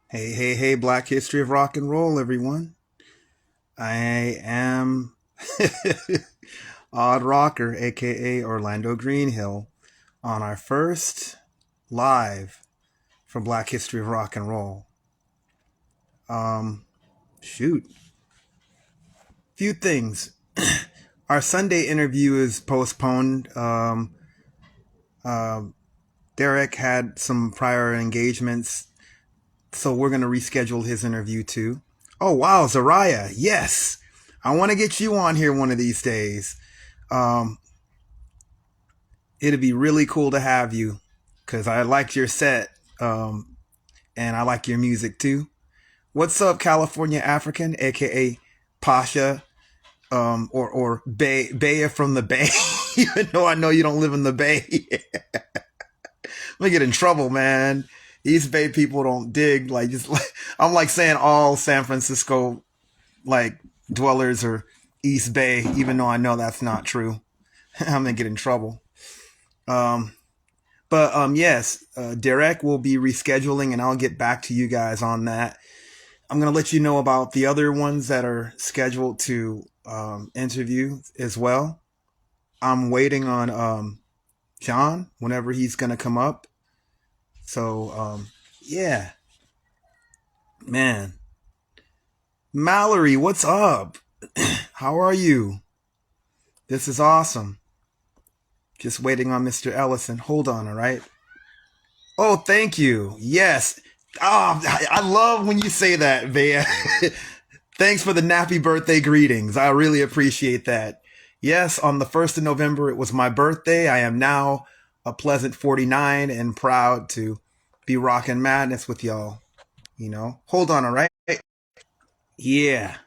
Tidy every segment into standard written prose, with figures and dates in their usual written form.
Hey, hey, hey, Black History of Rock and Roll, everyone. I am Odd Rocker, aka Orlando Greenhill, on our first live for Black History of Rock and Roll. Um, shoot. Few things. Our Sunday interview is postponed. Uh, Derek had some prior engagements, so we're going to reschedule his interview too. Oh, wow, Zariah. Yes. I want to get you on here one of these days. Um, it'd be really cool to have you because I liked your set, and I like your music too. What's up, California African, aka Pasha, or Baya from the Bay? Even though I know you don't live in the Bay, I'm gonna get in trouble, man. East Bay people don't dig like just like I'm like saying all San Francisco like dwellers are East Bay, even though I know that's not true. I'm gonna get in trouble. Um, But yes, Derek will be rescheduling, and I'll get back to you guys on that. I'm gonna let you know about the other ones that are scheduled to interview as well. I'm waiting on John whenever he's gonna come up. So yeah, man, Mallory, what's up? How are you? This is awesome. Just waiting on Mr. Ellison. Hold on, all right? Oh, thank you. Yes. Oh, I love when you say that, Vea. Thanks for the nappy birthday greetings. I really appreciate that. Yes, on the 1st of November, it was my birthday. I am now a pleasant 49 and proud to be rocking madness with y'all. Hold on, all right? Yeah.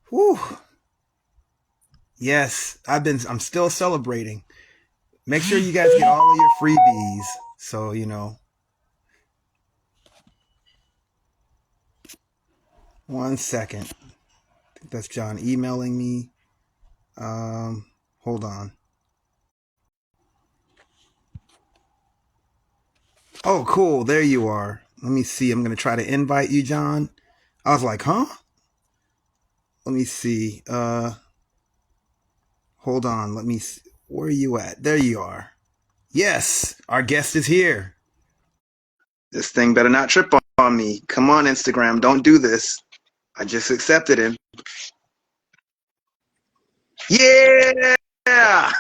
Whew. Yes, I'm still celebrating. Make sure you guys get all of your freebies. So, one second. I think that's John emailing me. Hold on. Oh, cool. There you are. Let me see. I'm going to try to invite you, John. I was like, huh? Let me see. Hold on. Let me see. Where are you at? There you are. Yes, our guest is here. This thing better not trip on me. Come on, Instagram. Don't do this. I just accepted him. Yeah!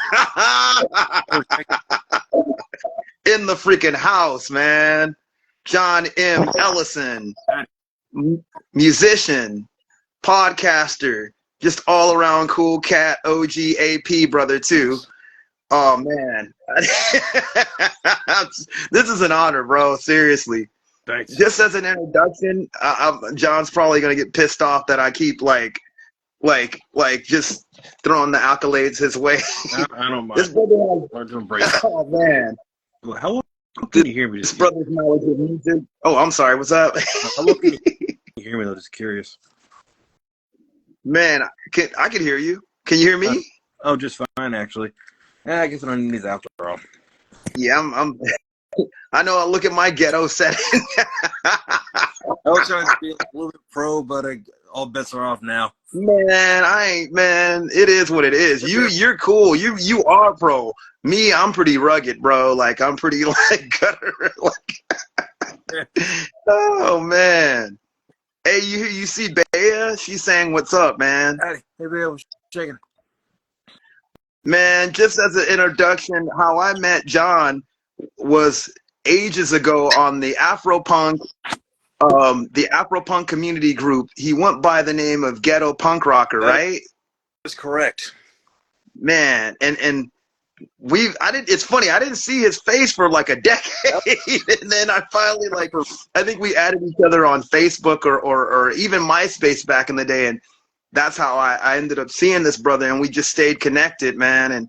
In the freaking house, man. John M. Ellison, musician, podcaster, just all around cool cat, OG AP brother too. Oh man, this is an honor, bro. Seriously. Thanks. Just as an introduction, John's probably gonna get pissed off that I keep like just throwing the accolades his way. I don't This mind. brother, I'm to embrace it. oh man, Well, how long this, can you hear me? this brother's knowledge of music. Oh, I'm sorry. What's up, How long can you hear me? I'm just curious. man? I can hear you. Can you hear Uh, me? oh, just fine actually. I guess I don't need these after all. Yeah, I'm. I know. I look at my ghetto setting. I was trying to be a little bit pro, but all bets are off now. Man, I ain't man. It is what it is. But You're cool. You are pro. Me, I'm pretty rugged, bro. Like I'm pretty like gutter. Like oh man. Hey, you see Bea? She's saying what's up, man. hey, Bill, shaking. Man, just as an introduction, how I met John was ages ago on the Afro punk community group. He went by the name of Ghetto Punk Rocker, That right? is correct. Man, and I didn't it's funny, I didn't see his face for like a decade. And then I finally like I think we added each other on Facebook or even MySpace back in the day, and that's how I ended up seeing this brother, and we just stayed connected, man. And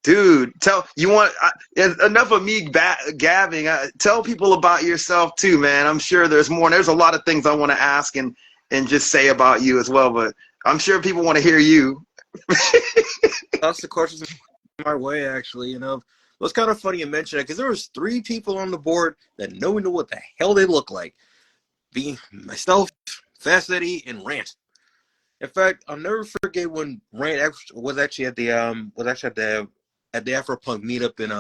dude, tell you want enough of me gabbing. Tell people about yourself too, man. I'm sure there's more. And there's a lot of things I want to ask and just say about you as well, but I'm sure people want to hear you. That's the questions my way actually. was kind of funny you mentioned that because there was 3 people on the board that no one knew what the hell they looked like. Being myself, Fast Eddie, and Rant. In fact, I'll never forget when Rant was actually at the Afropunk meetup in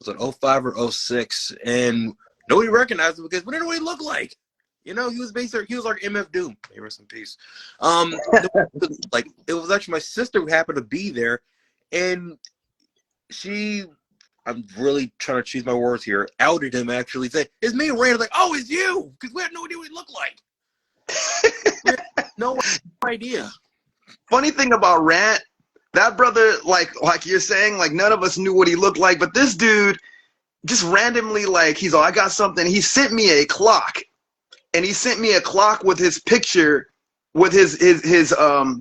was it 05 or 06, and nobody recognized him because we didn't know what he looked like. He was like MF Doom. May rest in peace. Like it was actually my sister who happened to be there, and I'm really trying to choose my words here, outed him actually, said, "It's me, Rand." Like, "Oh, it's you," because we had no idea what he looked like. We had no idea. Funny thing about Rant, that brother, like you're saying, like none of us knew what he looked like, but this dude just randomly, like, he's all, I got something. He sent me a clock, and he sent me a clock with his picture, with his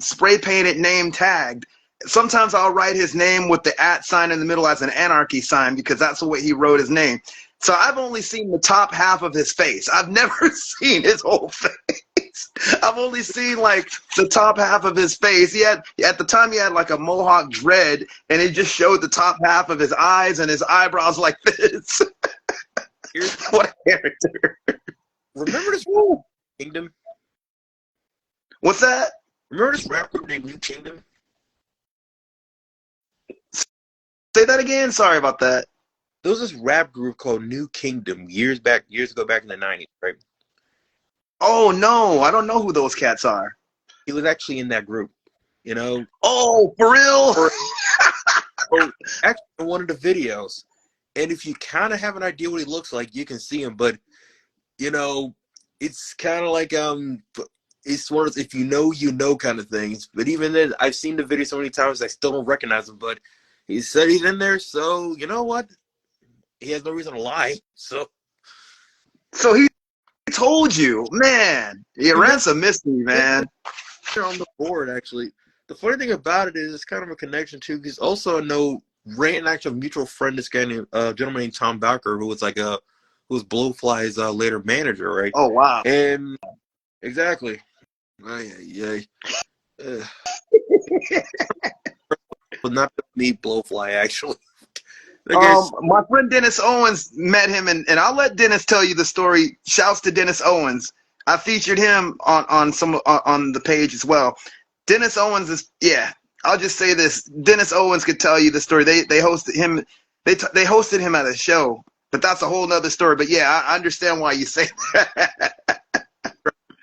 spray painted name tagged. Sometimes I'll write his name with the @ sign in the middle as an anarchy sign because that's the way he wrote his name. So I've only seen the top half of his face. I've never seen his whole face. I've only seen like the top half of his face. At the time he had like a mohawk dread, and it just showed the top half of his eyes and his eyebrows like this. What a character. Remember this Kingdom? What's that? Remember this rap group named New Kingdom? Say that again. Sorry about that. There was this rap group called New Kingdom years ago, back in the 90s, right? Oh no, I don't know who those cats are. He was actually in that group, Oh, for real? Or actually in one of the videos. And if you kind of have an idea what he looks like, you can see him. But it's kind of like it's one of those, if you know kind of things. But even then, I've seen the video so many times I still don't recognize him. But he said he's in there, so you know what? He has no reason to lie. So he told you, man. Yeah, Rant's a mystery, man. They're on the board, actually. The funny thing about it is it's kind of a connection too, because also I know Rant and actually a mutual friend, this guy named gentleman named Tom Bowker, who was Blowfly's later manager, right? Oh wow. And exactly. Yeah. But not me, Blowfly, actually. My friend Dennis Owens met him, and I'll let Dennis tell you the story. Shouts to Dennis Owens. I featured him on the page as well. Dennis Owens is, yeah. I'll just say this: Dennis Owens could tell you the story. They hosted him. They hosted him at a show, but that's a whole nother story. But yeah, I understand why you say that.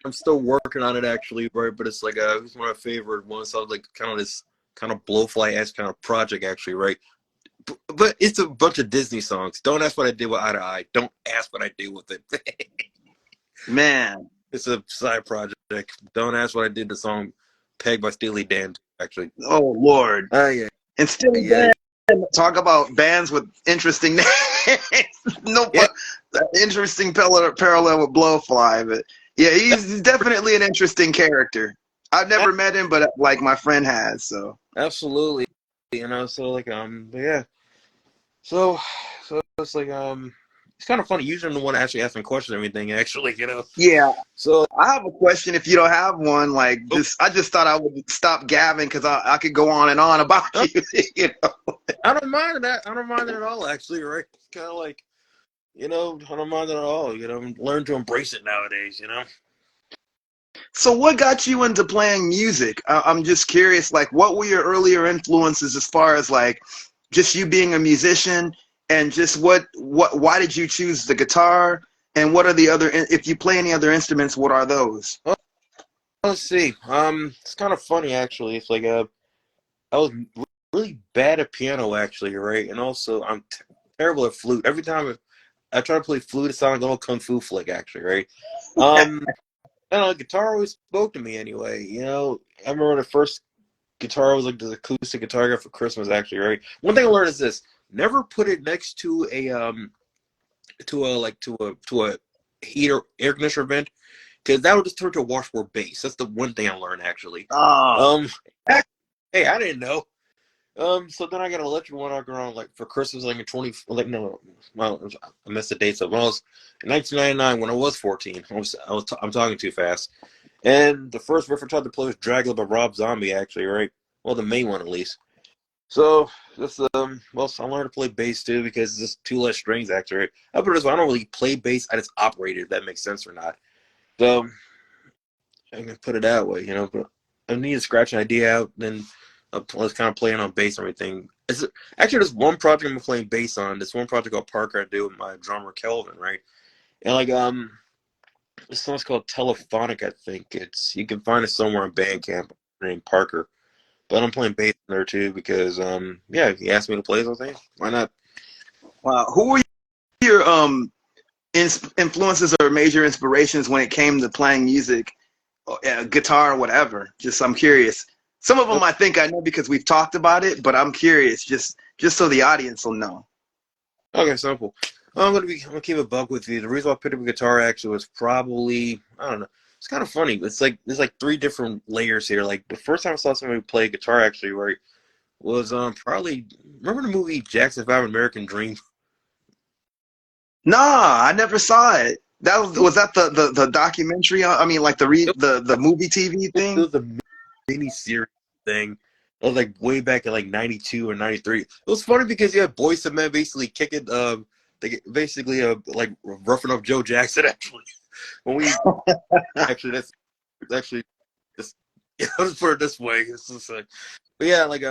I'm still working on it actually, right? But it's like it's one of my favorite ones. So like kind of this kind of Blowfly-esque kind of project actually, right? But it's a bunch of Disney songs. Don't ask what I did with Eye to Eye. Don't ask what I did with it. Man, it's a side project. Don't ask what I did. The song "Pegged" by Steely Dan, actually. Oh Lord. Yeah. And Steely Dan. Talk about bands with interesting names. Interesting parallel with Blowfly, but yeah, he's definitely an interesting character. I've never met him, but like my friend has. So absolutely, so like but yeah. So it's like it's kind of funny. Usually I'm the one actually asking questions and everything, actually, Yeah. So I have a question if you don't have one. Like, I just thought I would stop gabbing because I could go on and on about you. I don't mind that. I don't mind it at all, actually, right? It's kind of like, I don't mind it at all. Learn to embrace it nowadays, So what got you into playing music? I'm just curious, like, what were your earlier influences as far as like just you being a musician, and just why did you choose the guitar, and what are the other, if you play any other instruments, what are those? Well, let's see. It's kind of funny actually. It's like I was really bad at piano actually, right? And also I'm terrible at flute. Every time I try to play flute, it sounds like a little kung fu flick actually, right? I don't know, guitar always spoke to me anyway. I remember the first guitar was like the acoustic guitar I got for Christmas actually, right? One thing I learned is this: never put it next to a heater air conditioner vent, because that would just turn to a washboard base. That's the one thing I learned actually. Oh. Hey, I didn't know. So then I got an electric one around like for Christmas, like I missed the dates of when I was in 1999 when I was 14. I'm talking too fast. And the first riff I tried to play was Dragula by Rob Zombie, actually, right? Well, the main one at least. So this well, so I learned to play bass too because it's just two less strings actually. Right? I put it this way, I don't really play bass, I just operate it, if that makes sense or not. So I can put it that way, you know. But I need to scratch an idea out, then I was kind of playing on bass and everything. Actually, there's one project I'm playing bass on. This one project called Parker I do with my drummer Kelvin, right? And like this song's called Telephonic, I think. It's you can find it somewhere on Bandcamp named Parker. But I'm playing bass in there too because yeah, he asked me to play something. Why not? Wow. Who were your influences or major inspirations when it came to playing music, guitar, or whatever? Just I'm curious. Some of them I think I know because we've talked about it, but I'm curious just so the audience will know. Okay, simple. I'm gonna keep a buck with you. The reason why I picked up a guitar actually was probably I don't know. It's kind of funny. It's like there's like three different layers here. Like the first time I saw somebody play guitar actually, right, was probably remember the movie Jackson 5 American Dream? Nah, I never saw it. That was that the documentary? I mean, like the movie TV It thing. was a mini series thing. It was like way back in like '92 or '93. It was funny because you had Boyz II Men basically kicking they basically like roughing up Joe Jackson actually. When we actually that's actually just let's put it this way. It's just like but yeah, like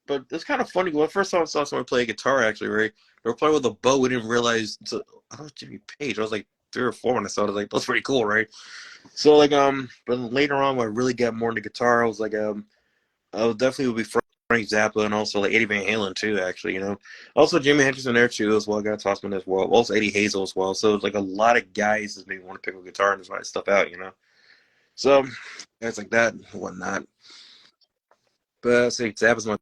but it's kind of funny. When first time I saw someone play guitar actually, right? They were playing with a bow, we didn't realize so I was Jimmy Page. I was like 3 or 4 when I saw it. I was like, that's pretty cool, right? So like but later on when I really got more into guitar, I was like I would definitely would be Frank Zappa and also like Eddie Van Halen too, actually, you know. Also Jimi Hendrix in there too as well, got Tossman as well. Also Eddie Hazel as well. So it's like a lot of guys that maybe want to pick up guitar and just write stuff out, you know. So guys like that and whatnot. But I say Zappa's my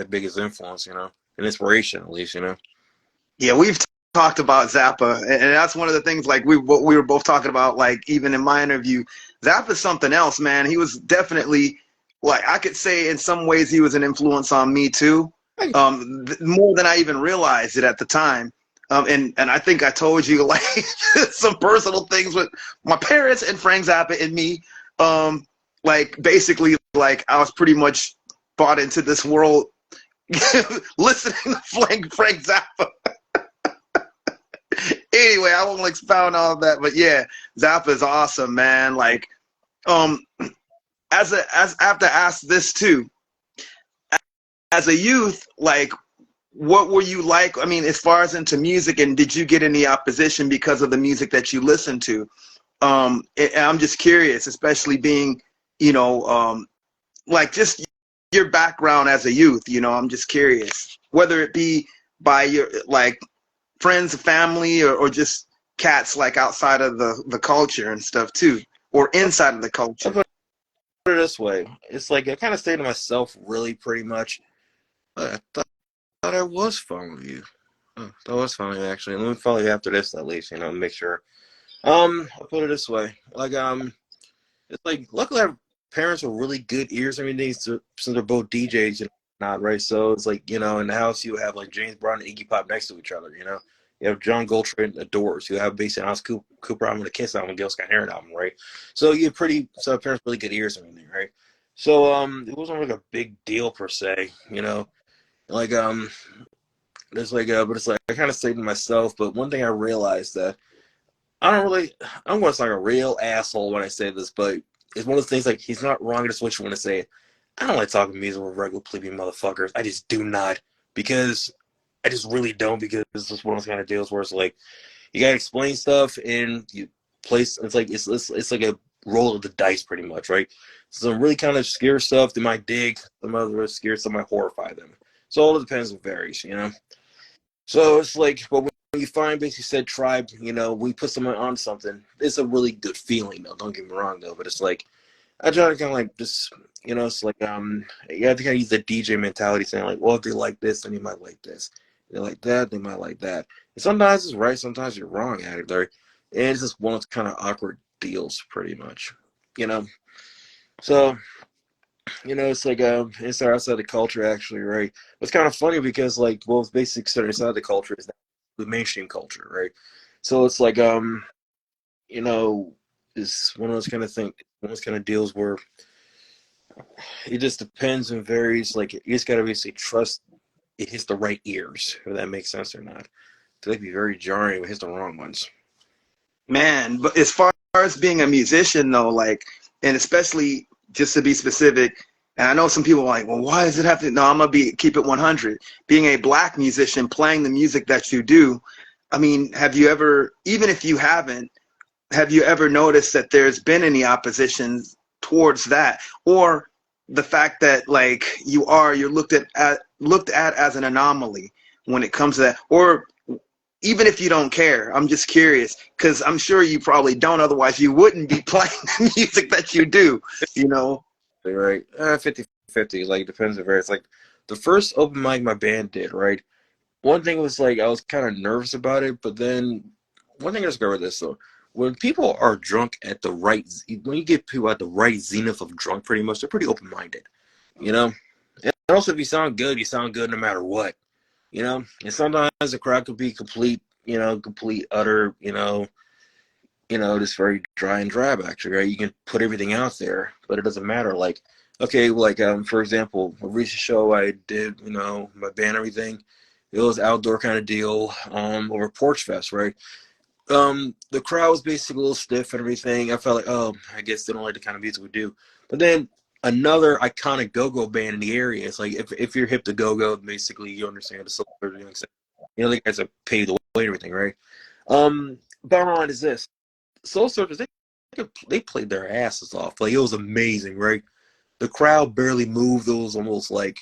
biggest influence, you know, and inspiration at least, you know. Yeah, we've talked about Zappa, and that's one of the things. Like what we were both talking about. Like even in my interview, Zappa's something else, man. He was definitely like I could say in some ways he was an influence on me too, more than I even realized it at the time. And I think I told you like some personal things with my parents and Frank Zappa and me. Like basically, like I was pretty much bought into this world listening to Frank Zappa. Anyway, I won't expound on all of that, but yeah, Zappa is awesome, man. Like, um, as I have to ask this too. As a youth, like, what were you like? I mean, as far as into music, and did you get any opposition because of the music that you listened to? And I'm just curious, especially being, you know, like just your background as a youth. You know, I'm just curious whether it be by your like friends, family, or just cats like outside of the culture and stuff too, or inside of the I'll culture. put it this way. It's like I kind of stayed to myself really pretty much. I thought I was following you. Oh, that was following you actually. Let me follow you after this at least, you know, make sure. I'll put it this way. Like it's like luckily our parents were really good ears. I mean, since they're both DJs, you know, not right. So it's like you know, in the house you have like James Brown and Iggy Pop next to each other. You know, you have John Coltrane and the Doors. You have basically Alice Cooper album, the Kiss album, Gil Scott Heron album, right? So you have pretty so our parents really good ears and everything, right? So it wasn't like a big deal per se, you know. Like it's like but it's like I kind of say to myself. But one thing I realized that I don't really. I'm going to sound like a real asshole when I say this, but it's one of those things like he's not wrong. Just what you want to say. I don't like talking music with regular plebeian motherfuckers. I just do not because I just really don't because it's just one of those kind of deals where it's like you gotta explain stuff and you place. It's like it's like a roll of the dice pretty much, right? Some really kind of scare stuff they might dig. Some other scare stuff might horrify them. So all it depends and varies, you know. So it's like, but when you find basically said tribe, you know, we put someone on something. It's a really good feeling, though. Don't get me wrong, though. But it's like I try to kind of like just, you know, it's like you have to kind of use the DJ mentality, saying like, well, if they like this, then you might like this. If they like that, they might like that. And sometimes it's right, sometimes you're wrong at it, right? And it's just one of those kind of awkward deals, pretty much, you know. So you know, it's like inside or outside the culture, actually, right? It's kind of funny because like, well, it's basically considered inside the culture is the mainstream culture, right? So it's like, you know, it's one of those kind of things, one of those kind of deals where It just depends and varies. Like you just gotta basically trust it hits the right ears, if that makes sense or not. They can be very jarring if it hits the wrong ones. Man, but as far as being a musician though, like, and especially just to be specific, and I know some people are like, well, why does it have to? No, I'm gonna keep it 100. Being a black musician, playing the music that you do, I mean, have you ever, even if you haven't, have you ever noticed that there's been any opposition towards that, or the fact that like you're looked at as an anomaly when it comes to that, or even if you don't care, I'm just curious because I'm sure you probably don't. Otherwise, you wouldn't be playing the music that you do. You know? Right? 50-50. Like depends if it's like the first open mic my band did, right? One thing was like I was kind of nervous about it, but then one thing I discovered this though. When people are drunk at the right, when you get people at the right zenith of drunk, pretty much, they're pretty open minded, you know. And also, if you sound good no matter what, you know. And sometimes the crowd could be complete, complete utter, just very dry and drab. Actually, right? You can put everything out there, but it doesn't matter. Like, okay, like for example, a recent show I did, my band, everything. It was outdoor kind of deal, over Porch Fest, right? The crowd was basically a little stiff and everything. I felt like, oh, I guess they don't like the kind of music we do. But then another iconic go-go band in the area. It's like if you're hip to go-go, basically you understand the soul. The guys that paved the way and everything, right? Bottom line is this: Soul Surfers, they played their asses off. Like it was amazing, right? The crowd barely moved. It was almost like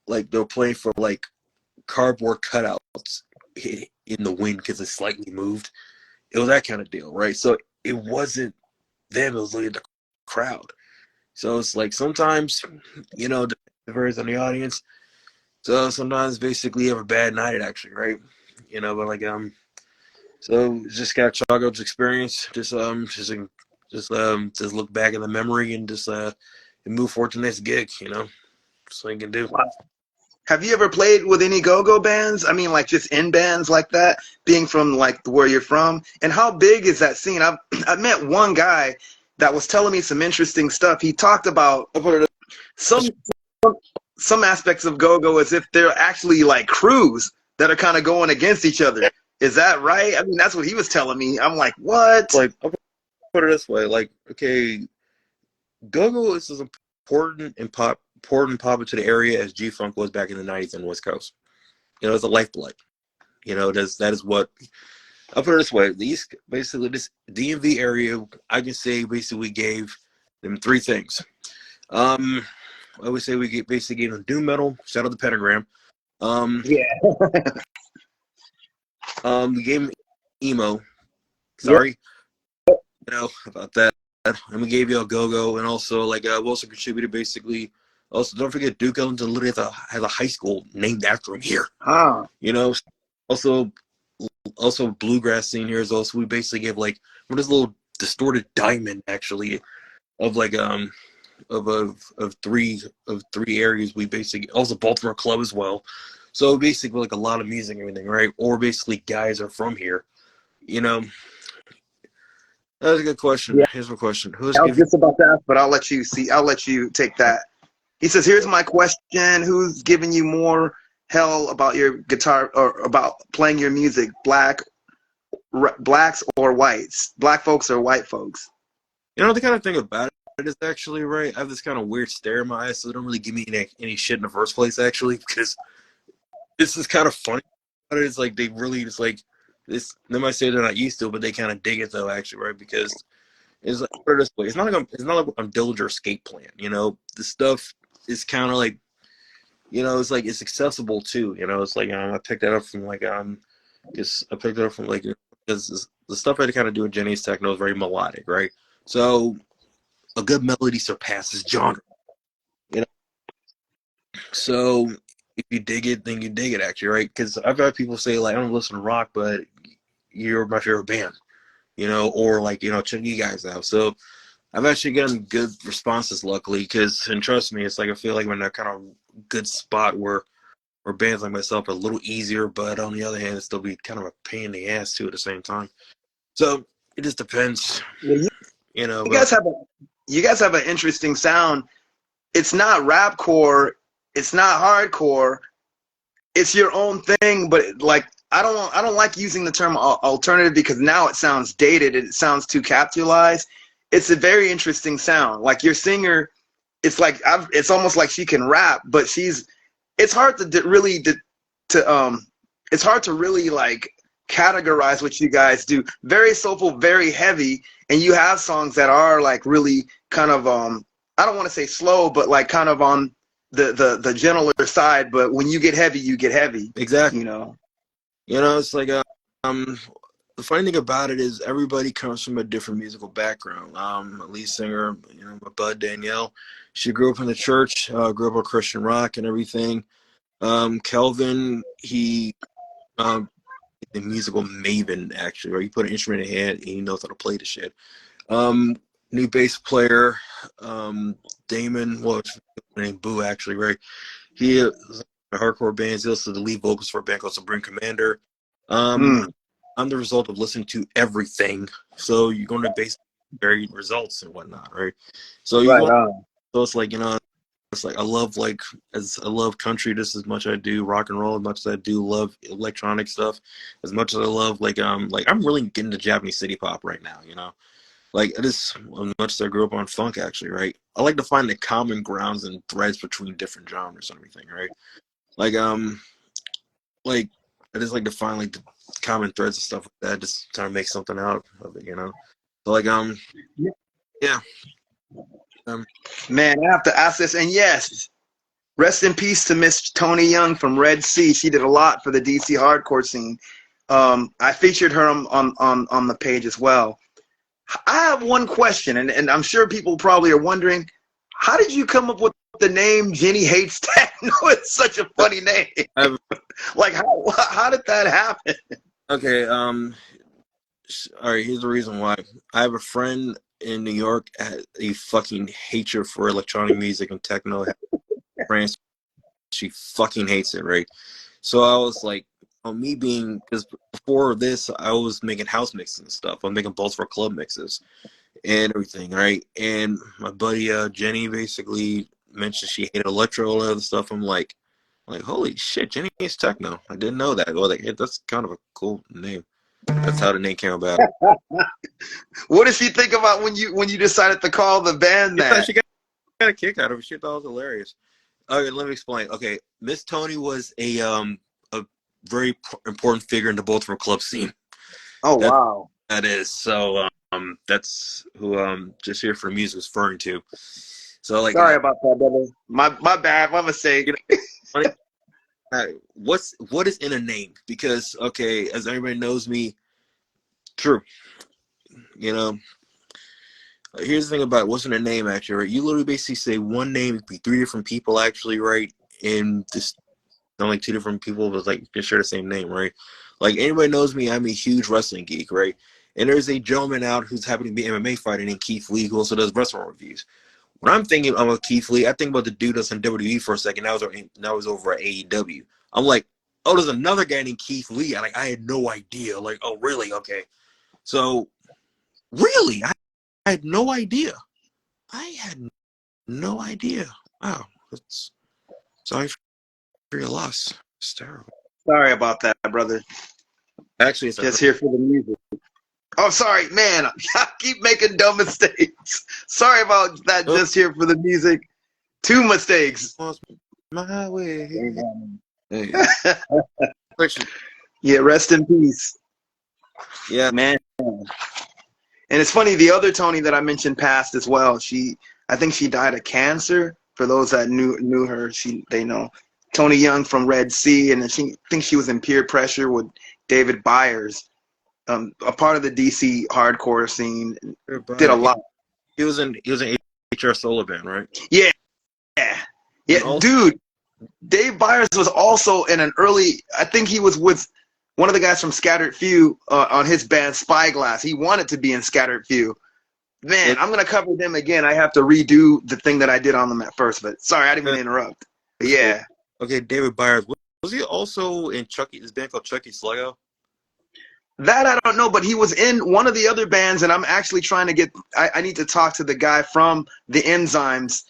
they were playing for like cardboard cutouts in the wind because it slightly moved. It was that kind of deal, right? So it wasn't them; it was literally the crowd. So it's like sometimes, it varies on the audience. So sometimes, basically, you have a bad night, actually, right? But like so just got to chalk up experience. Just look back in the memory and just and move forward to the next gig. So you can do. Wow. Have you ever played with any go-go bands? I mean, like just in bands like that, being from like where you're from. And how big is that scene? I met one guy that was telling me some interesting stuff. He talked about I'll put it some some aspects of go-go as if they're actually like crews that are kind of going against each other. Is that right? I mean, that's what he was telling me. I'm like, what? like I'll put it this way. Like, okay, go-go is as important pop into the area as G-Funk was back in the 90s on the West Coast. It's a lifeblood. That is what I'll put it this way. Basically this DMV area, I can say basically we gave them three things. I would say basically gave them doom metal, shout out the Pentagram. Yeah. We gave them emo. Yep. Sorry, about that. And we gave you a go-go, and also like we also contributed basically. Also, don't forget Duke Ellington literally has a high school named after him here. Huh. Also bluegrass scene here is also we basically gave like this little distorted diamond actually of like of three areas. We basically also Baltimore Club as well. So basically like a lot of music and everything, right? Or basically guys are from here. That's a good question. Yeah. Here's my question: Who's I was giving? just about to ask, but I'll let you see. I'll let you take that. He says, "Here's my question: Who's giving you more hell about your guitar or about playing your music? Blacks or whites? Black folks or white folks?" The kind of thing about it is actually right. I have this kind of weird stare in my eyes, so they don't really give me any shit in the first place. Actually, because this is kind of funny. But it's like they really just like this. They might say they're not used to it, but they kind of dig it though. Actually, right? Because it's like put it this way. It's not like I'm Dillinger Escape Plan. The stuff is kind of like it's like it's accessible too. It's like I picked that up from like I picked it up from like because the stuff I kind of do in Jenny's techno is very melodic, right? So a good melody surpasses genre. You know, so if you dig it, then you dig it actually, right? Because I've had people say like I don't listen to rock, but you're my favorite band, or like check you guys out. So I've actually gotten good responses, luckily, and trust me, it's like I feel like we're in that kind of good spot where bands like myself are a little easier, but on the other hand, it still be kind of a pain in the ass too at the same time. So it just depends, Yeah, you know. you But guys have an interesting sound. it's not rapcore, it's not hardcore, it's your own thing. But like, I don't like using the term alternative because now it sounds dated. It sounds too capitalized. It's a very interesting sound. Like your singer, it's like it's almost like she can rap, but it's hard it's hard to really like categorize what you guys do. Very soulful, very heavy, and you have songs that are like really kind of I don't want to say slow, but like kind of on the gentler side. But when you get heavy, you get heavy. Exactly. You know. It's like the funny thing about it is everybody comes from a different musical background. A lead singer, my bud Danielle, she grew up in the church, grew up on Christian rock and everything. Kelvin, he a musical maven actually, or he put an instrument in hand and he knows how to play the shit. New bass player, Damon, well, it's named Boo actually, right? He is a hardcore band. He's also the lead vocalist for a band called Supreme Commander. I'm the result of listening to everything, so you're going to base varied results and whatnot, right? So you Right go, on. so it's like it's like I love country just as much as I do rock and roll, as much as I do love electronic stuff, as much as I love like I'm really getting to Japanese city pop right now, Like it is as much as I grew up on funk actually, right? I like to find the common grounds and threads between different genres and everything, right? Like I just like to find like the common threads and stuff like that, just trying to make something out of it, So like yeah. Man, I have to ask this, and yes, rest in peace to Miss Tony Young from Red Sea. She did a lot for the DC hardcore scene. I featured her on the page as well. I have one question, and I'm sure people probably are wondering, how did you come up with the name Jenny Hates Techno? It's such a funny name. Like, how did that happen? Okay, all right, here's the reason why. I have a friend in New York has a fucking hatred for electronic music and techno. France, she fucking hates it, right? So I was like, because before this, I was making house mixes and stuff. I'm making balls for club mixes and everything, right? And my buddy Jenny basically mentioned she hated electro and other stuff. I'm like, holy shit, Jenny hates techno. I didn't know that. Well, like, that's kind of a cool name. That's how the name came about. What did she think about when you decided to call the band that? She got a kick out of it. She thought it was hilarious. Okay, let me explain. Okay, Miss Tony was a very important figure in the Baltimore club scene. Oh, wow. That is. So that's who Just Here for Music was referring to. So like, sorry about that, brother. My bad. My mistake. What is in a name? Because okay, as everybody knows me, true. Here's the thing about what's in a name actually, right? You literally basically say one name, it could be three different people actually, right? And just not like two different people, but like just share the same name, right? Like anybody knows me, I'm a huge wrestling geek, right? And there's a gentleman out who's happening to be an MMA fighter named Keith Lee, who also does restaurant reviews. When I'm thinking about Keith Lee, I think about the dude that's in WWE for a second. That was over at AEW. I'm like, oh, there's another guy named Keith Lee. I had no idea. Like, oh, really? Okay. So, really? I had no idea. I had no idea. Wow. Sorry for your loss. It's terrible. Sorry about that, brother. Actually, it's just here for the music. Oh, sorry, man. I keep making dumb mistakes. Sorry about that. Just here for the music. 2 mistakes. My way. Hey. Yeah, rest in peace. Yeah, man. And it's funny, the other Tony that I mentioned passed as well. I think she died of cancer. For those that knew her, they know. Tony Young from Red Sea, and I think she was in Peer Pressure with David Byers, a part of the DC hardcore scene. Did a lot. He was in HR Sullivan, right? Yeah. Dude. Dave Byers was also in an early. I think he was with one of the guys from Scattered Few on his band Spyglass. He wanted to be in Scattered Few. Man, I'm gonna cover them again. I have to redo the thing that I did on them at first. But sorry, I didn't mean to interrupt. But yeah. Okay, David Byers. Was he also in this band called Chucky Sluggo? That I don't know, but he was in one of the other bands, and I'm actually trying to get. I need to talk to the guy from the Enzymes.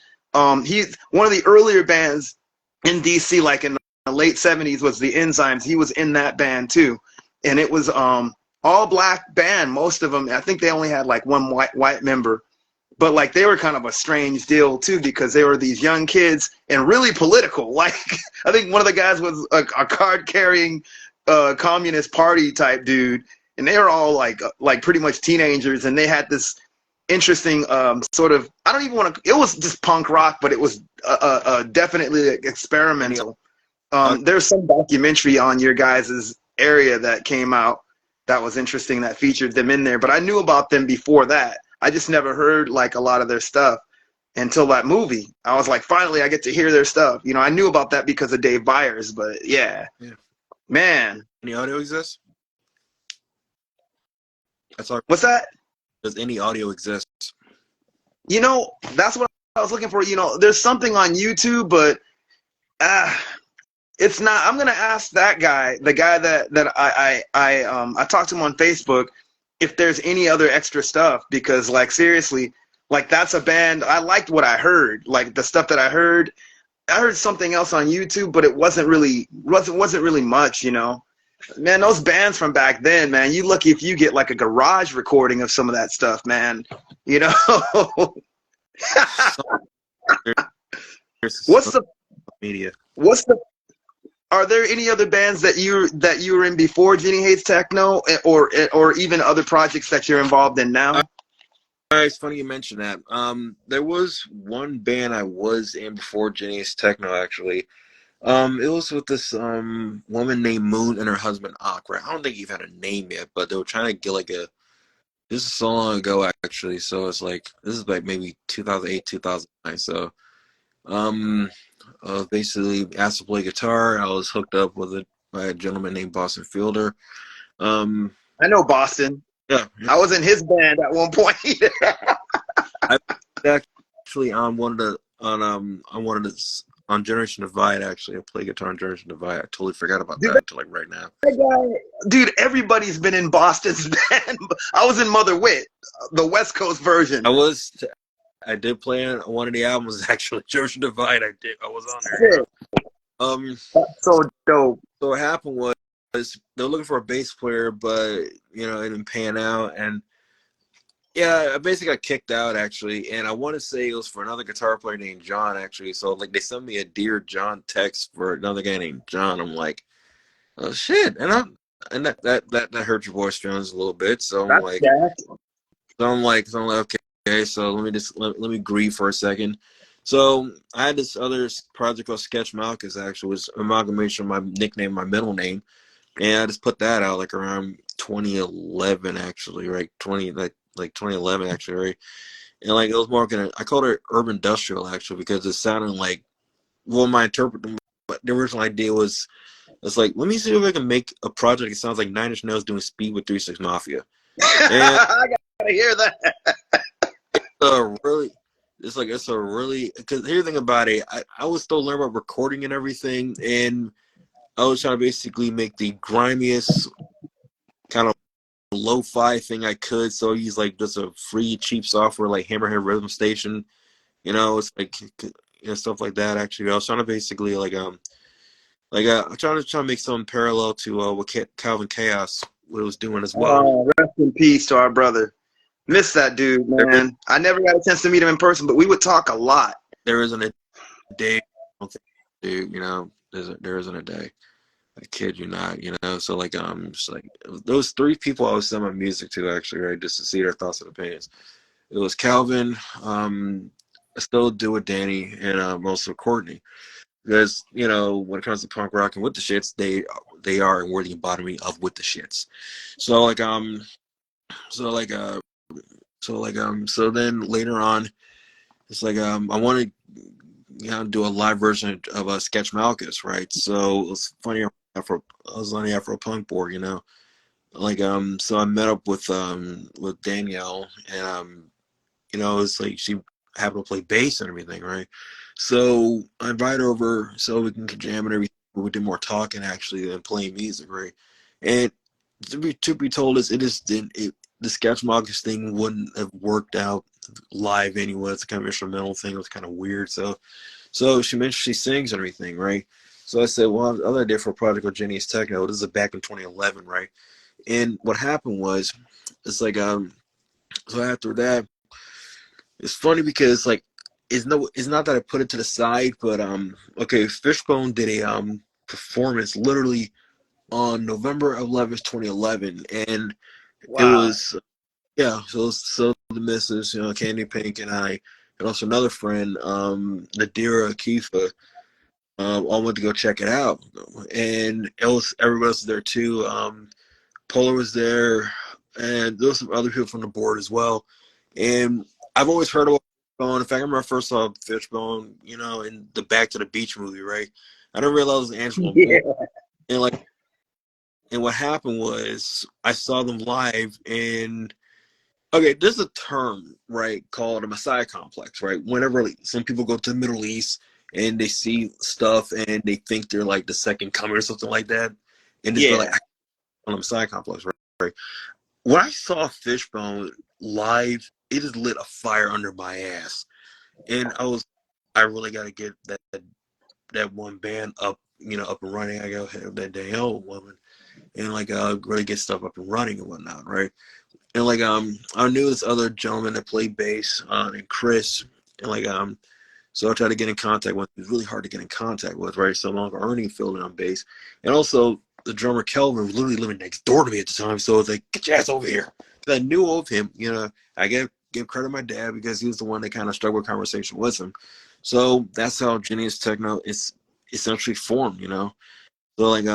He's one of the earlier bands in DC, like in the late '70s, was the Enzymes. He was in that band too, and it was all black band. Most of them, I think they only had like one white member, but like they were kind of a strange deal too because they were these young kids and really political. Like I think one of the guys was a card carrying communist party type dude, and they were all like pretty much teenagers, and they had this interesting sort of, I don't even want to, it was just punk rock, but it was definitely experimental. There's some documentary on your guys' area that came out that was interesting that featured them in there, but I knew about them before that. I just never heard like a lot of their stuff until that movie. I was like, finally I get to hear their stuff. You know, I knew about that because of Dave Byers, but yeah. Man. Any audio exist? That's all. What's that? Does any audio exist? You know, that's what I was looking for. You know, there's something on YouTube, but it's not. I'm gonna ask that guy, the guy that I talked to him on Facebook, if there's any other extra stuff, because like seriously, like that's a band. I liked what I heard, like the stuff that I heard. I heard something else on YouTube, but it wasn't really much, you know. Man, those bands from back then, man, you lucky if you get like a garage recording of some of that stuff, man. You know. What's the media? Are there any other bands that you were in before Jenny Hates Techno, or even other projects that you're involved in now? It's funny you mentioned that. There was one band I was in before Jenny Hates Techno, actually. It was with this woman named Moon and her husband Aqua. I don't think you've had a name yet, but they were trying to get like this is so long ago actually. So it's like this is like maybe 2008, 2009. So basically asked to play guitar. I was hooked up with it by a gentleman named Boston Fielder. I know Boston. Yeah. I was in his band at one point. I actually on Generation Divide. Actually, I play guitar on Generation Divide. I totally forgot about that until like right now. Dude, everybody's been in Boston's band. I was in Mother Wit, the West Coast version. I did play on one of the albums actually. Generation Divide. I was on there. That's so dope. So what happened was they were looking for a bass player, but you know it didn't pan out, and yeah, I basically got kicked out actually, and I want to say it was for another guitar player named John actually. So like they sent me a Dear John text for another guy named John. I'm like, oh shit, and that hurt your voice feelings a little bit. So I'm like, okay, so let me grieve for a second. So I had this other project called Sketch Malchus actually, was an amalgamation of my nickname, my middle name, and I just put that out like around 2011 actually, right? 2011 actually, right? And like it was more kind of, I called it urban industrial actually because it sounded like, well, but the original idea was, it's like, let me see if I can make a project that sounds like Nine Inch Nails doing Speed with 3 6 Mafia. And I gotta hear that. It's a really, because here's the thing about it, I was still learning about recording and everything, and I was trying to basically make the grimiest kind of lo-fi thing I could. So I used like just a free cheap software like Hammerhead Rhythm Station, you know, it's like, you know, stuff like that. Actually, I was trying to basically I'm trying to make some parallel to what Calvin Chaos was doing as well. Oh, rest in peace to our brother. Miss that dude, man. I never got a chance to meet him in person, but we would talk a lot. There isn't a day, dude. You know, there isn't a day. I kid you not. You know, so like just like those 3 people I was sending my music to actually, right, just to see their thoughts and opinions. It was Calvin. I still do with Danny, and also Courtney, because you know when it comes to punk rock and with the shits, they are and we're the embodiment of with the shits. So then later on, it's like I want to, you know, do a live version of a Sketch Malchus, right? So it was funny. I was on the Afro Punk board, you know, like so I met up with Danielle, and you know, it's like she happened to play bass and everything, right? So I invite her over so we can jam and everything. We did more talking actually than playing music, right? And to be told, us it just didn't. The Sketch Malchus thing wouldn't have worked out live anyway. It's kind of instrumental thing. It was kind of weird. So she mentioned she sings and everything, right? So I said, well, the other idea for a project with Jenny's Techno. This is back in 2011, right? And what happened was, it's like so after that, it's funny because like it's not that I put it to the side, but okay, Fishbone did a performance literally on November 11th, 2011, and it Wow. was yeah. So the missus, Candy Pink and I, and also another friend, Nadira Akifa, all went to go check it out, and it was everybody else was there too. Polar was there, and there was some other people from the board as well. And I've always heard about Fishbone. In fact, I remember I first saw Fishbone, in the Back to the Beach movie, right? I didn't realize it was Angela Yeah. Moore. And like, and what happened was I saw them live, and okay, there's a term, right, called a Messiah complex, right? Whenever like, some people go to the Middle East and they see stuff and they think they're like the second coming or something like that, and just be like, Yeah. I on a Messiah complex, right? When I saw Fishbone live, it just lit a fire under my ass, and I really got to get that one band up, up and running. I got to have that Danielle woman, and like really get stuff up and running and whatnot, right? And like I knew this other gentleman that played bass, named Chris, and like so I tried to get in contact with. It was really hard to get in contact with, right? So long Ernie filled in on bass, and also the drummer Kelvin was literally living next door to me at the time. So I was like, "Get your ass over here!" Because I knew of him. I give credit to my dad because he was the one that kind of struck with conversation with him. So that's how Genius Techno is essentially formed. So like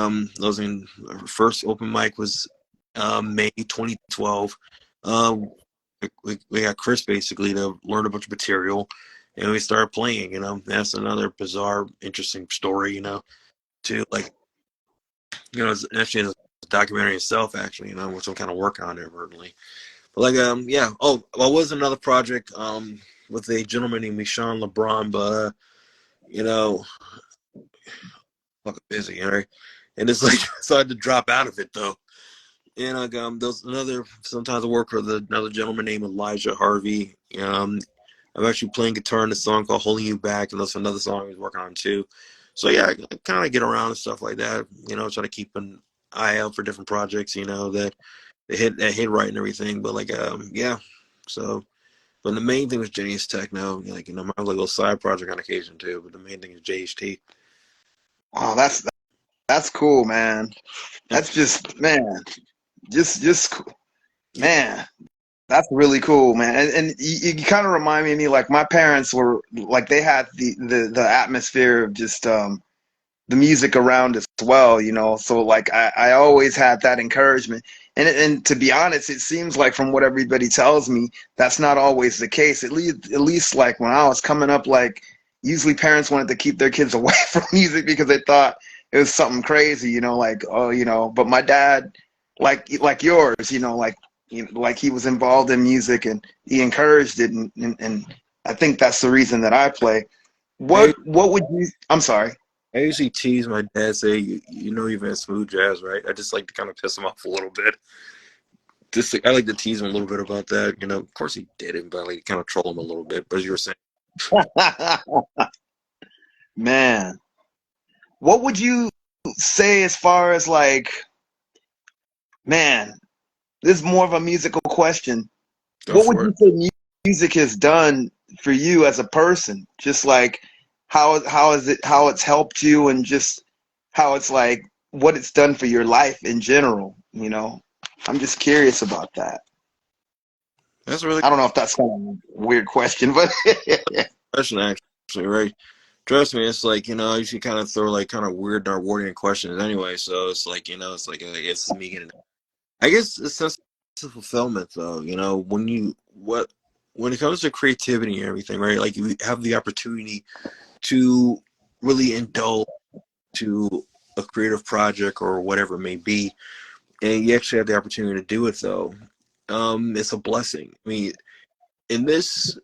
those in first open mic was May 2012. Um, we got Chris basically to learn a bunch of material, and we started playing. That's another bizarre, interesting story. To like it's actually a documentary itself, actually. Which I'm kind of working on inadvertently. But like yeah. Oh, well, was another project with a gentleman named Michon LeBron, but you know fucking busy, right? And it's like so I had to drop out of it though. And like there's another sometimes I work with another gentleman named Elijah Harvey. I'm actually playing guitar in a song called Holding You Back, and that's another song he's working on too. So yeah, I kind of get around and stuff like that. Try to keep an eye out for different projects. That hit right and everything. But like yeah, so but the main thing was Genius Techno. Like I have like a little side project on occasion too. But the main thing is JHT. Oh, that's cool, man. Yeah. That's just man, just cool. Yeah. Man. That's really cool, man. And you kind of remind me of me, like my parents were like they had the atmosphere of just the music around as well. So like I always had that encouragement. And to be honest, it seems like from what everybody tells me, that's not always the case. At least like when I was coming up, like usually parents wanted to keep their kids away from music because they thought it was something crazy, like but my dad, like yours, like he was involved in music and he encouraged it, and I think that's the reason that I play. I What would you? I'm sorry. I usually tease my dad, say, you've been smooth jazz, right? I just like to kind of piss him off a little bit. Just I like to tease him a little bit about that. Of course he didn't, but I like to kind of troll him a little bit. But as you were saying, Man, what would you say as far as like, man, this is more of a musical question. go What would for you it. say music has done for you as a person? Just like how it's helped you and just how it's like what it's done for your life in general. I'm just curious about that. That's a really I don't know if that's kind of a weird question, but good question, actually, right? Trust me, it's like, I usually kind of throw like kind of weird Darwinian questions anyway. So it's like, it's like, it's me getting, I guess it's sense of fulfillment though, when it comes to creativity and everything, right? Like you have the opportunity to really indulge to a creative project or whatever it may be, and you actually have the opportunity to do it though. It's a blessing. I mean, in this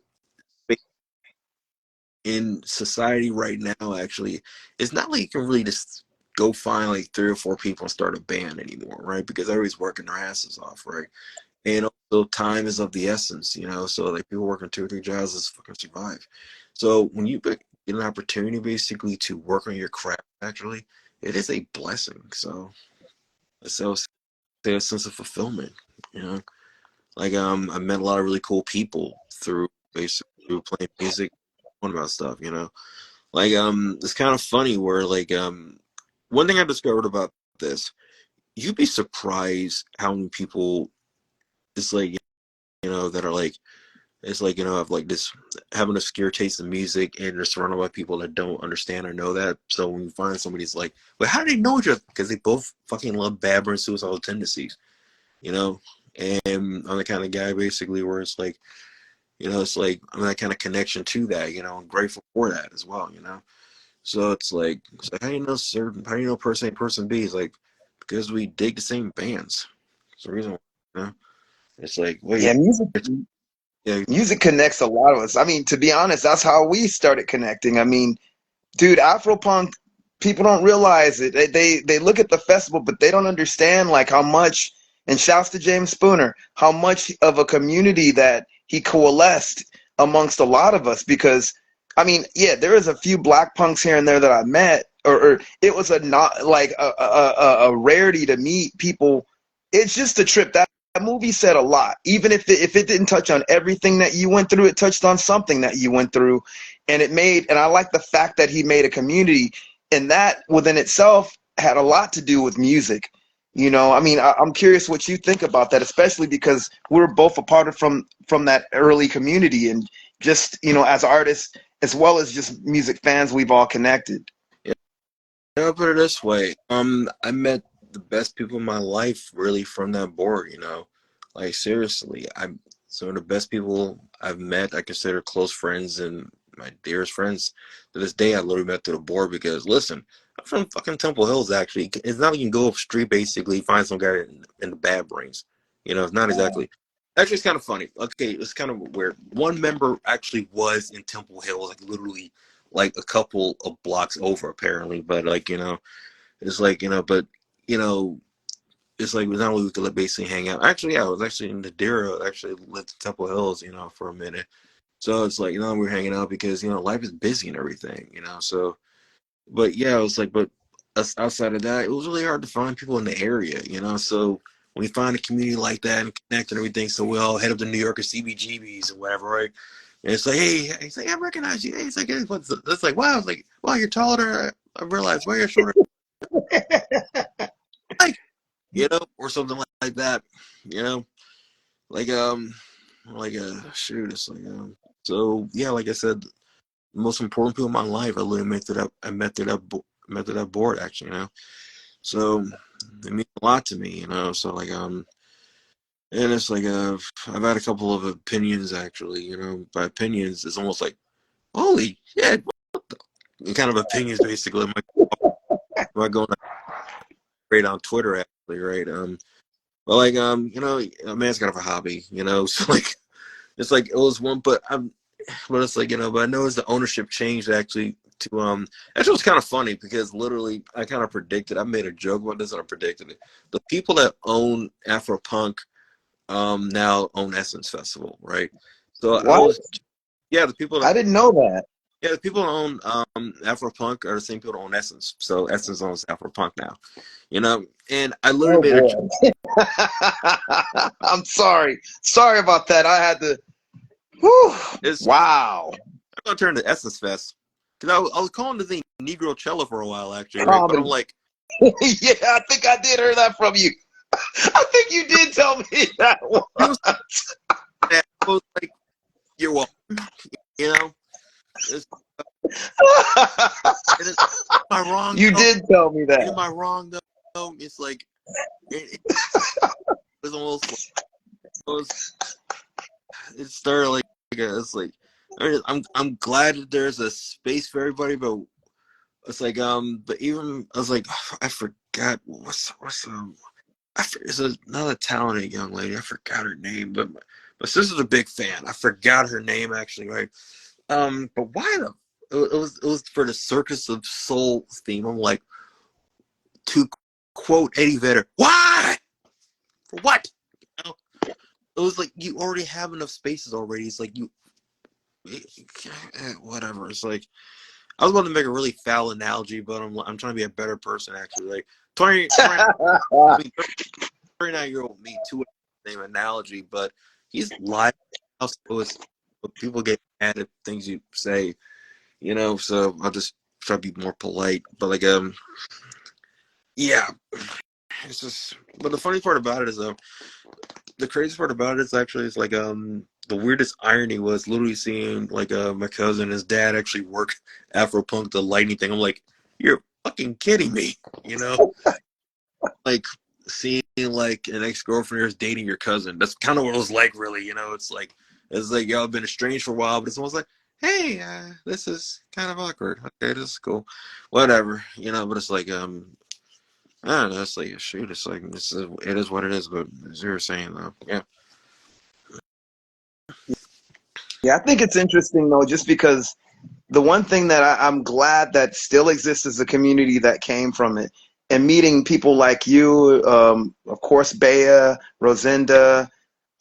in society right now, actually, it's not like you can really just go find like 3 or 4 people and start a band anymore, right? Because everybody's working their asses off, right? And also time is of the essence, so like people working 2 or 3 jobs to fucking survive. So when you get an opportunity basically to work on your craft, actually, it is a blessing. So it's a sense of fulfillment, you know. Like I met a lot of really cool people through basically through playing music, talking about stuff. Like it's kind of funny where like one thing I discovered about this, you'd be surprised how many people it's like that are like it's like have like this having a obscure taste in music and they're surrounded by people that don't understand or know that. So when you find somebody's like, well, how do they know each other? Because they both fucking love Babber and suicidal tendencies, you know. And I'm the kind of guy basically where it's like, it's like I'm that kind of connection to that, I'm grateful for that as well. So it's like how do you know person A, person B? It's like because we dig the same bands. It's the reason why. It's like, Yeah, wait, yeah, music connects a lot of us. I mean, to be honest, that's how we started connecting. I mean, dude, Afropunk, people don't realize it. They look at the festival, but they don't understand like how much. And shouts to James Spooner, how much of a community that he coalesced amongst a lot of us. Because, I mean, yeah, there is a few black punks here and there that I met, or it was a not like a rarity to meet people. It's just a trip. That movie said a lot. Even if it didn't touch on everything that you went through, it touched on something that you went through, and I like the fact that he made a community, and that within itself had a lot to do with music. I mean, I'm curious what you think about that, especially because we're both a part of from that early community, and just as artists as well as just music fans, we've all connected. yeah. I'll put it this way. I met the best people in my life really from that board. Like seriously, I'm some of the best people I've met. I consider close friends and my dearest friends to this day. I literally met through the board because listen, I'm from fucking Temple Hills. Actually, it's not like you can go up street basically find some guy in the bad brains. It's not exactly. Actually, it's kind of funny. Okay, it's kind of weird. One member actually was in Temple Hills, like literally like a couple of blocks over apparently, but like it's like but you know it's like not only we could basically hang out. Actually, yeah, I was actually in Nadira. Actually lived in Temple Hills, for a minute. So it's like we were hanging out because life is busy and everything. So but yeah, it was like but outside of that, it was really hard to find people in the area. So when you find a community like that and connect and everything, so we all head up to New York or CBGBs or whatever, right? And it's like, hey, he's like, I recognize you. Hey, it's like, hey, it's like, wow, it's like, wow, you're taller. I realized, well, you're shorter, like, or something like that, you know, like, shoot, it's like, so yeah, like I said, the most important people in my life, I literally met through that board, actually. So it means a lot to me. So like, and it's like, I've had a couple of opinions, actually. By opinions, it's almost like, holy shit, kind of opinions, basically. Am I going great on Twitter, actually, right? But like, a man's kind of a hobby. So like, it's like it was one, but it's like, but I noticed the ownership changed actually to actually it was kind of funny because literally I kind of predicted. I made a joke about this and I predicted it. The people that own Afropunk now own Essence Festival, right? So I What? was, yeah, the people that I didn't know that. yeah, the people that own Afropunk are the same people that own Essence. So Essence owns Afropunk now. And I literally Oh made a joke. boy. I'm sorry. Sorry about that. I had to. Whew. It's Wow. I'm gonna turn to Essence Fest because I was calling the thing Negro Cello for a while actually, right? But I'm Comedy. like, Yeah, I think I did hear that from you. I think you did tell me that people say once. that, I was like, you're welcome. You know, it's, am I wrong You though? did tell me that. Am I wrong though? It's like it was almost like it started like it's like I'm glad that there's a space for everybody, but it's like but even I was like I forgot what's it's another talented young lady. I forgot her name, but my sister's a big fan. I forgot her name actually, right? But why the it was for the Circus of Soul theme. I'm like, to quote Eddie Vedder, why? For what? You know? It was like you already have enough spaces already. It's like whatever. It's like I was about to make a really foul analogy, but I'm trying to be a better person actually. Like 20 I mean 39-year-old me too same analogy, but he's live now, so it's people get mad at things you say, you know, so I'll just try to be more polite. But like yeah. It's just but the funny part about it is the crazy part about it is actually it's like the weirdest irony was literally seeing like my cousin and his dad actually work Afropunk the lightning thing. I'm like, you're fucking kidding me, you know? Like seeing like an ex-girlfriend is dating your cousin. That's kind of what it was like, really, you know? It's like y'all have been estranged for a while, but it's almost like, hey, this is kind of awkward. Okay, this is cool. Whatever, you know, but it's like I don't know, it's like shoot, it's like it is what it is, but as you were saying though, yeah. Yeah, I think it's interesting though, just because the one thing that I'm glad that still exists is a community that came from it, and meeting people like you, of course, Bea, Rosinda,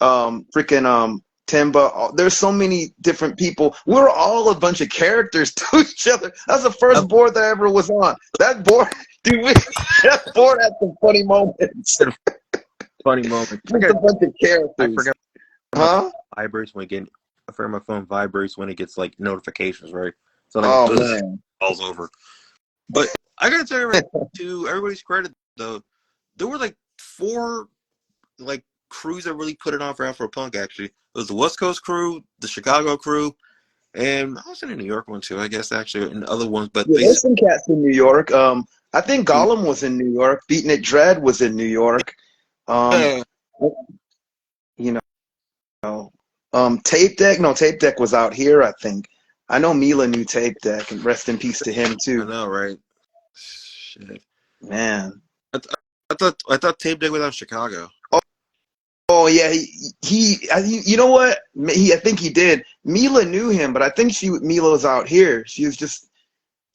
freaking Timba. There's so many different people. We're all a bunch of characters to each other. That's the first board that I ever was on. That board, dude, that board had some funny moments. Funny moment. Just a bunch of characters. I forgot my Huh? vibrates when again. I forgot my phone vibrates when it gets like notifications, right? So like Oh it just man. falls over. But I gotta tell you, right, to everybody's credit though, there were like 4 like crews that really put it on for Afropunk. Actually, it was the West Coast crew, the Chicago crew, and I was in a New York one too, I guess actually, and other ones. But Yeah, there's basically, some cats in New York. I think Gollum was in New York. Beating It Dread was in New York. Um, uh, you know, Tape Deck. No, Tape Deck was out here, I think. I know Mila knew Tape Deck, and rest in peace to him I too. know, right? Shit. Man. I thought Tape Deck was out of Chicago. Oh yeah, you know what? I think he did. Mila knew him, but I think Mila was out here. She was just,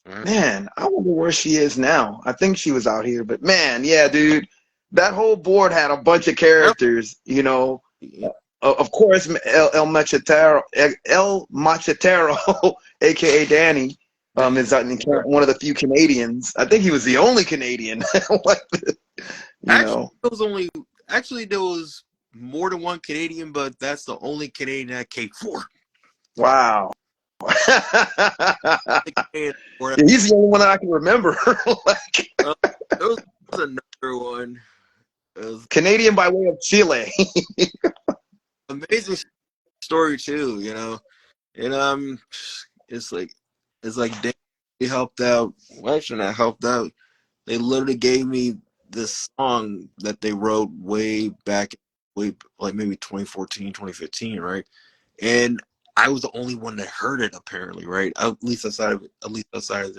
Right? man, I wonder where she is now. I think she was out here, but man, yeah, dude, that whole board had a bunch of characters. You know, of course, El Machetero, aka Danny, is one of the few Canadians. I think he was the only Canadian. Like, you Actually, know. there was more than one Canadian, but that's the only Canadian that came for. Wow. He's He's the only one that I can remember. Like, there was another one. It was Canadian by way of Chile. amazing story too, you know. And it's like they helped out. Well, actually, not helped out. They literally gave me this song that they wrote way back, way like maybe 2014, 2015, right? And I was the only one that heard it apparently, right? At least outside of outside of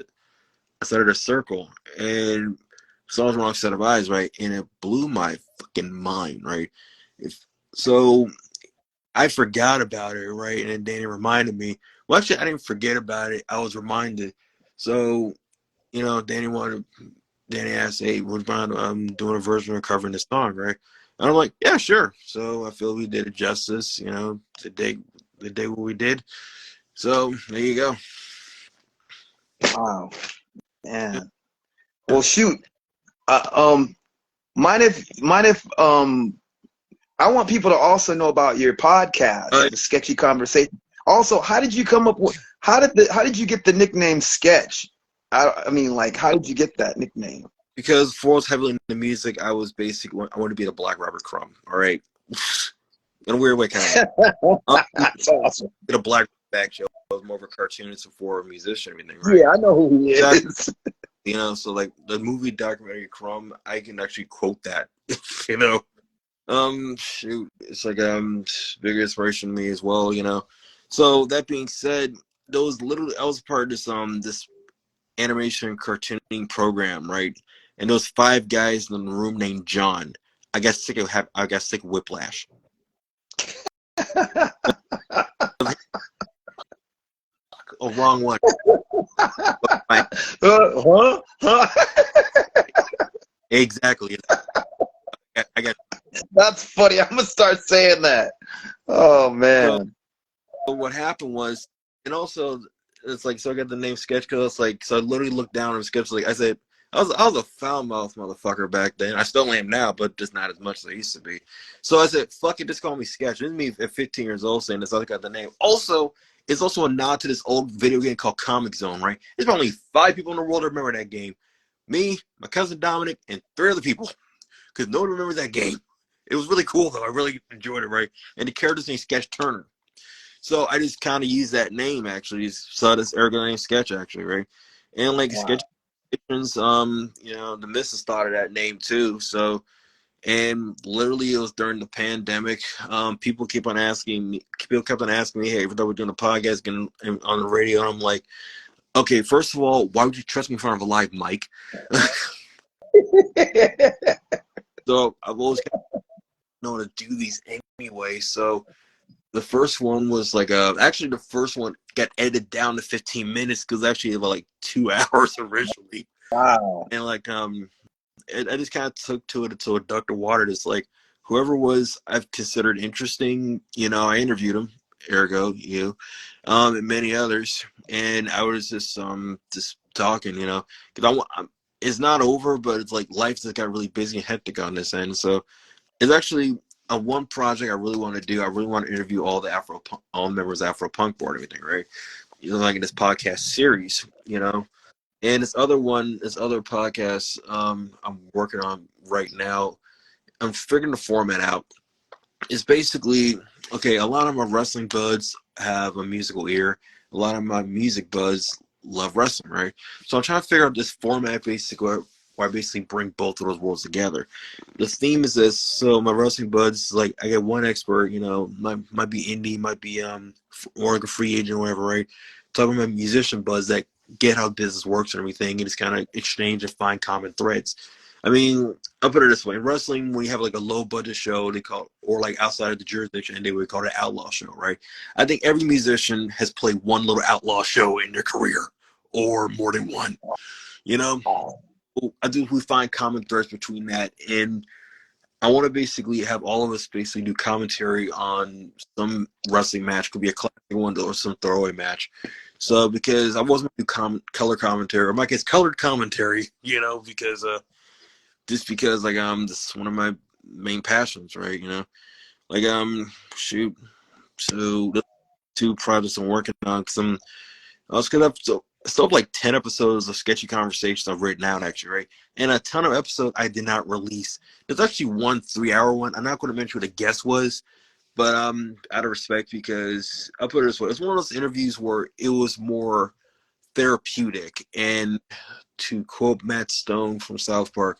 the circle. And so I was wrong set of eyes, right? And it blew my fucking mind, right? If so I forgot about it, right? And then Danny reminded me. Well, actually, I didn't forget about it. I was reminded. So, you know, Danny asked, hey, would you mind doing a version of covering this song, right? And I'm like, yeah, sure. So I feel we did it justice, you know, the day what we did. So there you go. Wow, man. Well, shoot. Uh, mind if I want people to also know about your podcast, Uh, the Sketchy Conversation. Also, how did you come up with how did you get the nickname Sketch? I mean, like, how did you get that nickname? because before I was heavily into music, I was basically I wanted to be the Black Robert Crumb. All right, in a weird way, kind of. That's awesome. Did a Black back show. I was more of a cartoonist before a musician, everything, right? Yeah, I know who he is. You know, so like the movie documentary Crumb, I can actually quote that. You know, shoot, it's like big inspiration to me as well. You know, so that being said, those literally I was part of this animation cartooning program, right? And those 5 guys in the room named John, I got sick of whiplash. Oh, wrong one. Huh? Huh? Exactly. I got That's funny. I'm gonna start saying that. Oh so man. what happened was, and also it's like so I got the name Sketch because it's like so I literally looked down and Sketch like I said I was a foul mouth motherfucker back then. I still am now, but just not as much as I used to be. So I said, fuck it, just call me Sketch. This is me at 15 years old saying this. I got the name. Also, it's also a nod to this old video game called Comic Zone, right? There's probably 5 people in the world that remember that game. Me, my cousin Dominic, and 3 other people. Because no one remembers that game. It was really cool though. I really enjoyed it, right? And the character's named Sketch Turner. So I just kind of use that name actually. So this arrogant name Sketch actually, right? And like Wow. Sketch, the missus started that name too. So and literally it was during the pandemic. People kept on asking me. People kept on asking me, "Hey, even though we're doing a podcast, getting on the radio," and I'm like, "Okay, first of all, why would you trust me in front of a live mic?" So I've always kind of known to do these anyway. So the first one was like actually the first one got edited down to 15 minutes because actually about like 2 hours originally. Wow. And like I just kind of took to it to a duck to water. It's like whoever was I've considered interesting, I interviewed him, ergo you, and many others, and I was just talking, because it's not over, but it's like life just got really busy and hectic on this end. So it's actually a one project I really want to do. I really want to interview all the all members of Afro Punk board, everything, right? Like in this podcast series, and this other podcast I'm working on right now. I'm figuring the format out. It's basically okay. A lot of my wrestling buds have a musical ear. A lot of my music buds love wrestling, right? So I'm trying to figure out this format basically where I basically bring both of those worlds together. The theme is this. So my wrestling buds, like I get one expert, might be indie, might be or like a free agent or whatever, right? Talking about musician buds that get how business works and everything, and just kind of exchange and find common threads. I mean, I'll put it this way: in wrestling, when you have like a low budget show, they call or like outside of the jurisdiction, they would call it an outlaw show, right? I think every musician has played one little outlaw show in their career, or more than one. You know, I think we find common threads between that, and I want to basically have all of us basically do commentary on some wrestling match. Could be a classic one or some throwaway match. So because I wasn't going to do color commentary, or in my case, colored commentary, because just because like this is one of my main passions, right? Like shoot. So the 2 projects I'm working on because I was gonna have still have like 10 episodes of sketchy conversations I've written out actually, right? And a ton of episodes I did not release. There's actually one 3-hour one. I'm not going to mention what the guest was, but out of respect because I'll put it this way: it's one of those interviews where it was more therapeutic. And to quote Matt Stone from South Park,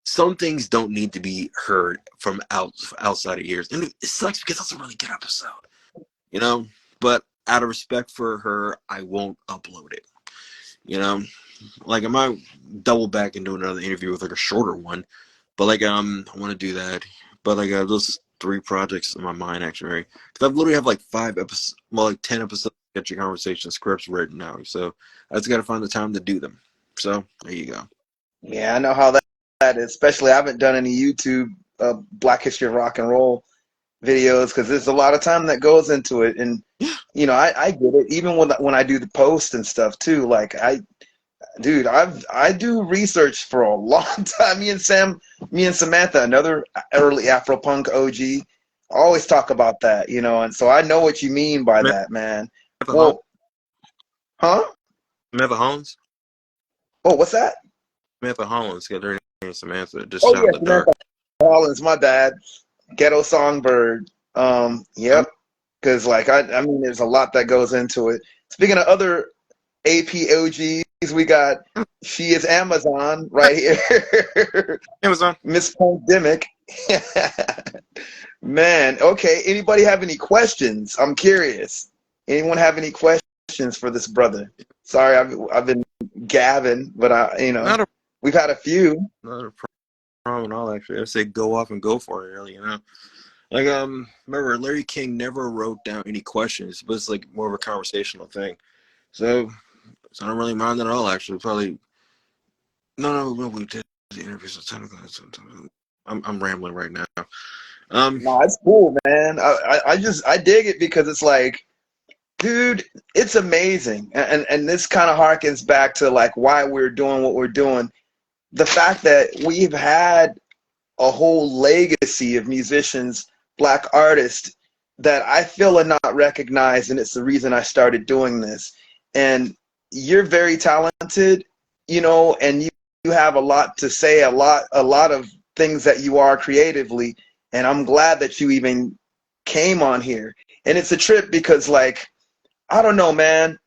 some things don't need to be heard from outside of ears, and it sucks because that's a really good episode, you know. But out of respect for her, I won't upload it. You know, like I might double back and do another interview with like a shorter one, but like I want to do that. But like those 3 projects in my mind actually, right? Because I've literally have like 5 episodes, well, like 10 episodes of Sketchy Conversation scripts written now. So I just got to find the time to do them. So there you go. Yeah, I know how that is. Especially, I haven't done any YouTube Black History of Rock and Roll videos because there's a lot of time that goes into it, and I get it. Even when I do the post and stuff too, like dude, I do research for a long time. Me and Samantha, another early Afro punk OG, always talk about that, and so I know what you mean by that, man. Samantha Holmes. Well, huh? Samantha Holmes. Oh, what's that? Samantha Hollands. Got her name Samantha. Just Oh shot in yeah, the dark. Samantha Hollins, my bad. Ghetto Songbird. Yep. Because like I mean, there's a lot that goes into it. Speaking of other APOGs, we got She is Amazon right here. Amazon. Miss Pandemic. Man, okay. Anybody have any questions? I'm curious. Anyone have any questions for this brother? Sorry, I've been gabbing, but Not a we've had a few. not a problem at all. Actually, I say go off and go for it. Really, Like remember Larry King never wrote down any questions, but it's like more of a conversational thing. So I don't really mind at all. Actually, probably no, we did. the interviews are technical. I'm rambling right now. No, it's cool, man. I dig it because it's like, dude, it's amazing, and this kind of harkens back to like why we're doing what we're doing. The fact that we've had a whole legacy of musicians, black artists that I feel are not recognized, and it's the reason I started doing this. And you're very talented, and you have a lot to say, a lot of things that you are creatively, and I'm glad that you even came on here. And it's a trip because, like, I don't know, man.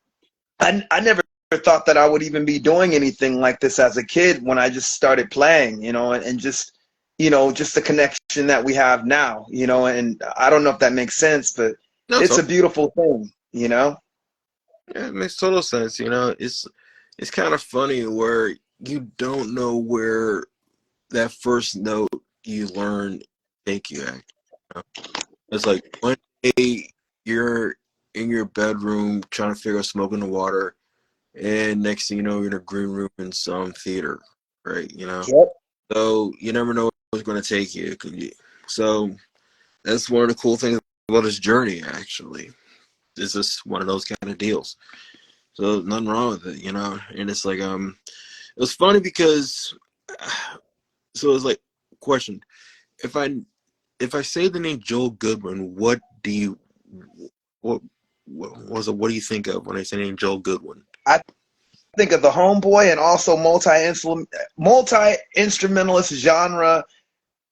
I never thought that I would even be doing anything like this as a kid when I just started playing, and just, just the connection that we have now, and I don't know if that makes sense, but No, it's a beautiful thing. yeah, it makes total sense. It's kind of funny where you don't know where that first note you learn take you at. It's like one day you're in your bedroom trying to figure out smoke in the water, and next thing you know, you're in a green room in some theater, right? Yep. So you never know where it's going to take you. So that's one of the cool things about this journey, actually. It's just one of those kind of deals. So nothing wrong with it, And it's like, it was funny because, so it's like, question: if I say the name Joel Goodwin, what do you what do you think of when I say the name Joel Goodwin? I think of the homeboy and also multi-instrumentalist genre.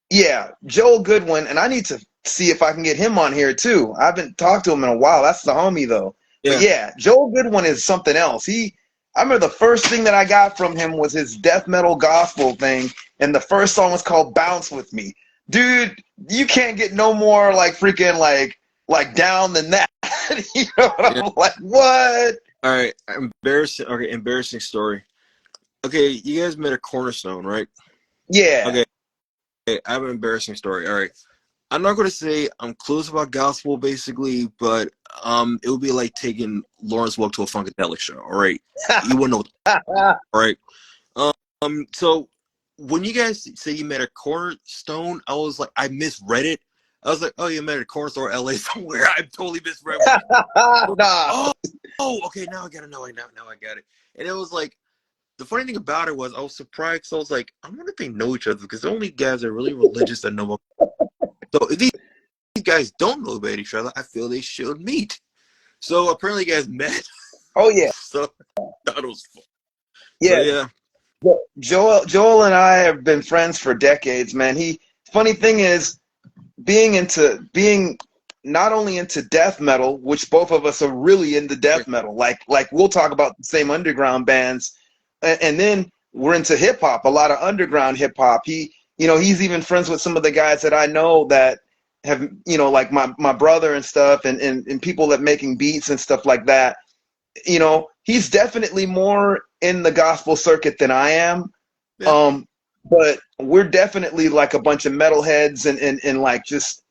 Yeah, Joel Goodwin, and I need to see if I can get him on here too. I haven't talked to him in a while. That's the homie though. But Yeah, yeah, Joel Goodwin is something else. I remember the first thing that I got from him was his death metal gospel thing, and the first song was called "Bounce with Me." Dude, you can't get no more like freaking like down than that. yeah. I'm like, what? All right, embarrassing. Okay, embarrassing story. Okay, you guys met at Cornerstone, right? Yeah. Okay, I have an embarrassing story. All right, I'm not going to say I'm close about gospel, basically, but it would be like taking Lawrence Welk to a Funkadelic show. All right, you wouldn't know. All right. So when you guys say you met at Cornerstone, I was like, I misread it. I was like, oh, you met at Cornerstone, LA somewhere. I totally misread. Nah. Okay, now I gotta know. Now I got it. And it was like, the funny thing about it was I was surprised. So I was like, I wonder if they know each other because the only guys that are really religious that know. So if these guys don't know about each other, I feel they should meet. So apparently, you guys met. Oh yeah. So that was fun. So Yeah. yeah, Joel and I have been friends for decades, man. Funny thing is, being not only into death metal, which both of us are really into yeah, death metal. Like we'll talk about the same underground bands, and then we're into hip hop, a lot of underground hip hop. He's even friends with some of the guys that I know that have, like my brother and stuff, and people that making beats and stuff like that. He's definitely more in the gospel circuit than I am. yeah. Um, but we're definitely like a bunch of metalheads and like just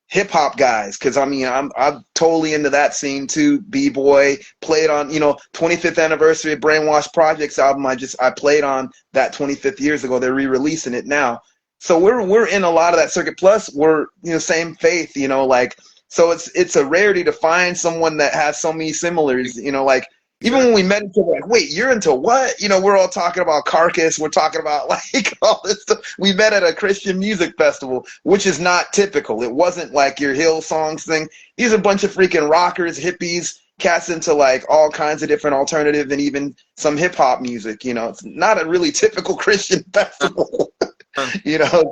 hip hop guys. Cause I mean, I'm totally into that scene too. B-boy played on, 25th anniversary of Brainwash Project's album. I played on that 25th years ago. They're re-releasing it now. So we're in a lot of that circuit. Plus we're, same faith, like, so it's a rarity to find someone that has so many similars, like, even when Exactly. we met each other, like, wait, you're into what? We're all talking about Carcass. We're talking about like all this stuff. We met at a Christian music festival, which is not typical. It wasn't like your Hill songs thing. These are a bunch of freaking rockers, hippies, cats into like all kinds of different alternative and even some hip hop music. It's not a really typical Christian festival. Uh,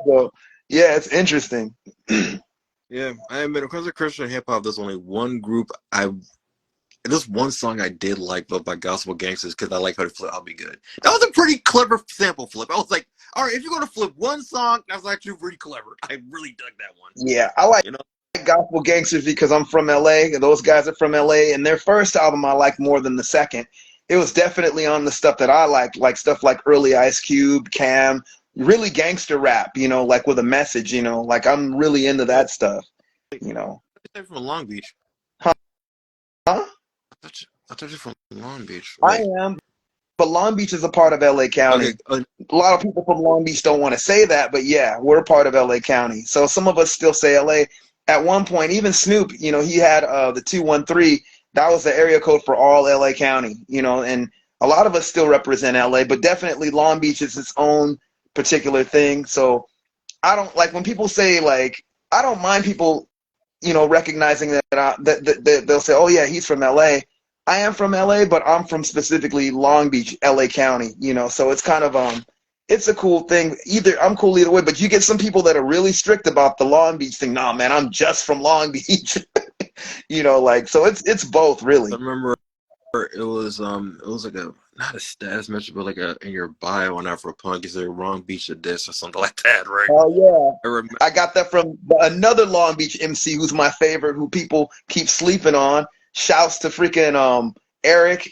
So yeah, it's interesting. yeah, I admit, when it comes to Christian hip hop, there's only one group there's one song I did like by Gospel Gangsters because I like how to flip. I'll be good. That was a pretty clever sample flip. I was like, all right, if you're gonna flip one song, that's actually pretty clever. I really dug that one. Yeah, I like You know, Gospel Gangsters because I'm from LA, and those guys are from LA, and their first album I like more than the second. It was definitely on the stuff that I like stuff like early Ice Cube, Cam, really gangster rap, like with a message, like I'm really into that stuff, you know. they're from Long Beach. Huh? I thought you're from Long Beach. I Wait, am. but Long Beach is a part of LA Okay. County. A lot of people from Long Beach don't want to say that, but yeah, we're a part of LA County. So some of us still say LA. At one point, even Snoop, he had the 213. That was the area code for all LA County, and a lot of us still represent LA, but definitely Long Beach is its own particular thing. So I don't like when people say like I don't mind people, recognizing that they'll say, "Oh yeah, he's from LA." I am from LA, but I'm from specifically Long Beach, LA County. So it's kind of it's a cool thing. I'm cool either way, but you get some people that are really strict about the Long Beach thing. Nah, man, I'm just from Long Beach. Like so it's both I really. remember it was like a not a status message, but like a in your bio on Afropunk, is there wrong beach of this or something like that, right? Oh yeah. I remember. I got that from another Long Beach MC who's my favorite, who people keep sleeping on. Shouts to freaking Eric.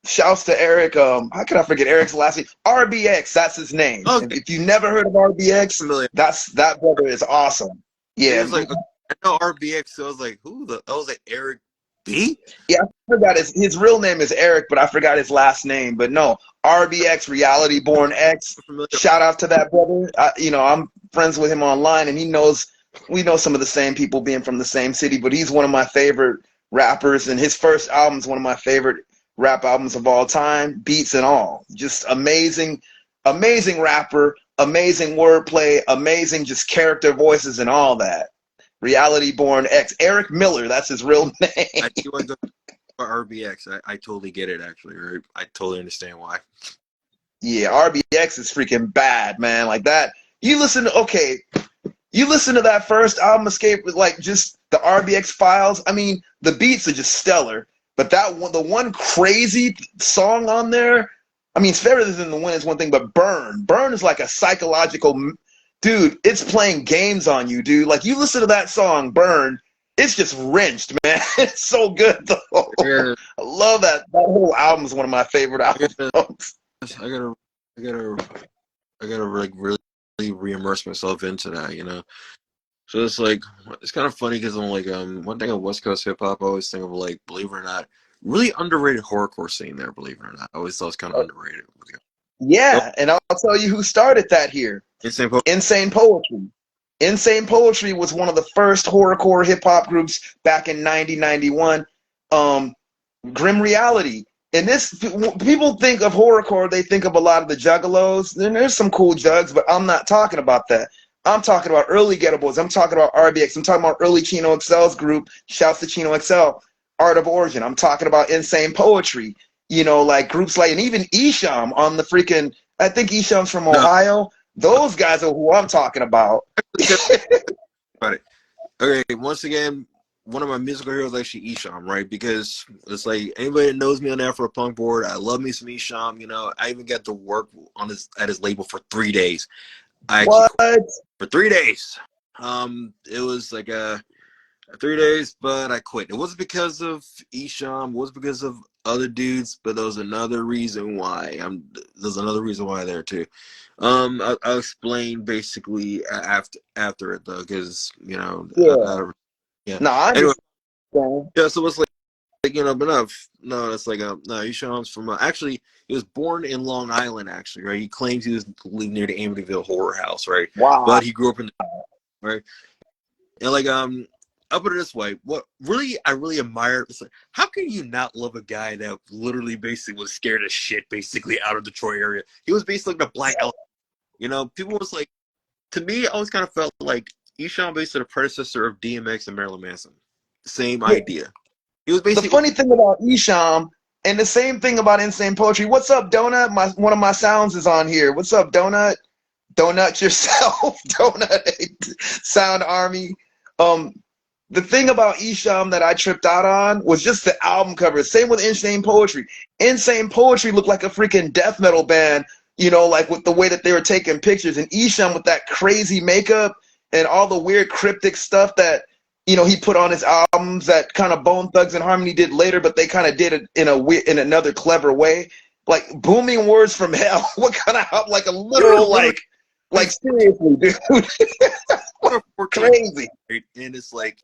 Shouts to Eric. How could I forget Eric's last name? RBX. That's his name. Okay, If you never heard of RBX, familiar. that brother is awesome. It Yeah, was like I know RBX, so I was like, who the? I was like Eric B. yeah. I forgot his real name is Eric, but I forgot his last name. But no, RBX, Reality Born X. I'm familiar. Shout out to that brother. I'm friends with him online, and we know some of the same people being from the same city. But he's one of my favorite rappers, and his first album is one of my favorite rap albums of all time, beats and all. Just amazing, amazing rapper, amazing wordplay, amazing just character voices and all that. Reality Born X. Eric Miller, that's his real name. I see why I go for RBX. I totally get it actually. Right? I totally understand why. Yeah, RBX is freaking bad, man. Like that. You listen to that first album, Escape, with like just the RBX files. I mean, the beats are just stellar. But the one crazy song on there, I mean, it's better than the Win is one thing, but Burn is like a psychological, dude. It's playing games on you, dude. Like you listen to that song, Burn, it's just wrenched, man. It's so good though. I I love that. That whole album is one of my favorite albums. gotta, I gotta, I gotta like really re-immerse myself into that, you know. So it's kind of funny because I'm like one thing on West Coast hip hop, I always think of like, believe it or not, really underrated horrorcore scene there. Believe it or not, I always thought it was kind of underrated. Yeah, and I'll tell you who started that here. Insane Insane Poetry. Insane Poetry was one of the first horrorcore hip hop groups back in 1991. Grim Reality. And this, people think of horrorcore, they think of a lot of the juggalos. And there's some cool jugs, but I'm not talking about that. I'm talking about early Ghetto Boys. I'm talking about RBX. I'm talking about early Chino XL's group. Shouts to Chino XL. Art of Origin. I'm talking about Insane Poetry. Like groups like, and even Esham on the freaking, I think Esham's from Ohio. Those guys are who I'm talking about. Got it. Okay, once again, one of my musical heroes is actually Esham, right? Because it's like anybody that knows me on the Afro Punk board, I love me some Esham. I even got to work at his label for 3 days. I actually What? for 3 days. It was like 3 days, but I quit. It wasn't because of Esham. It wasn't because of other dudes, but there was another reason why. There's another reason why there too. I'll explain basically after it though, because Yeah. yeah. No, I Anyway, understand. yeah. So it's like but no, it's like no. Esham's from actually he was born in Long Island, actually, right? He claims he was living near the Amityville Horror House, right? Wow. But he grew up in right, and like I'll put it this way: what I really admire is like, how can you not love a guy that literally basically was scared as shit, basically out of Detroit area? He was basically like the Black Elephant. People was like, to me, I always kind of felt like Esham basically the predecessor of DMX and Marilyn Manson. Same idea. He was basically the funny thing about Esham, and the same thing about Insane Poetry. What's up, Donut? One of my sounds is on here. What's up, Donut? Donut yourself, Donut Sound Army. The thing about Esham that I tripped out on was just the album cover. Same with Insane Poetry. Insane Poetry looked like a freaking death metal band, like with the way that they were taking pictures. And Esham with that crazy makeup and all the weird cryptic stuff that, he put on his albums that kind of Bone Thugs and Harmony did later, but they kind of did it in another clever way. Like Booming Words from Hell. What kind of, like a literal, like seriously, dude. Crazy. And it's like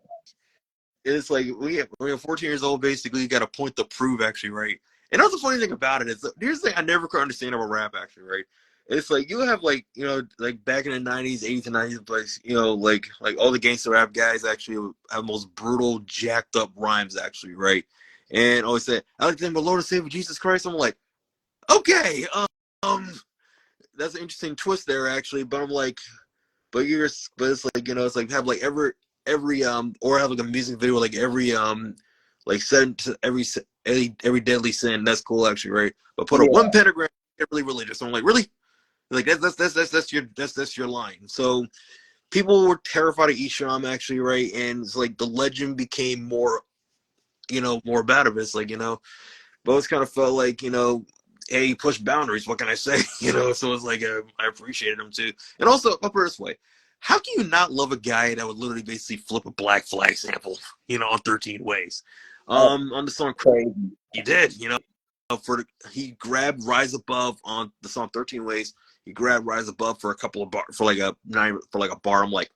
when you're 14 years old, basically you got a point to prove, actually, right? And that's the funny thing about it is, here's the thing I never could understand about rap, actually, right? It's like you have like, you know, like back in the 90s, 80s and 90s, like, you know, like all the gangster rap guys actually have most brutal, jacked up rhymes, actually, right? And always say, I like to thank my Lord and Savior Jesus Christ. I'm like, okay, that's an interesting twist there, actually. But I'm like, but it's like, you know, it's like have like every or have like a music video like like every deadly sin. That's cool, actually, right? But put a Yeah. one pentagram, get really religious. So I'm like, really? Like that's your line. So people were terrified of Isham, actually, right? And it's like the legend became more, you know, more about it. It's like, you know, both kind of felt like, you know, hey, he pushed boundaries. What can I say? You know, so it's like I appreciated him too. And also, I'll put it this way: how can you not love a guy that would literally basically flip a Black Flag sample, you know, on 13 Ways? On the song Crazy. he did, you know, he grabbed Rise Above on the song 13 Ways. He grabbed Rise Above for a couple of bar for like a bar. I'm like,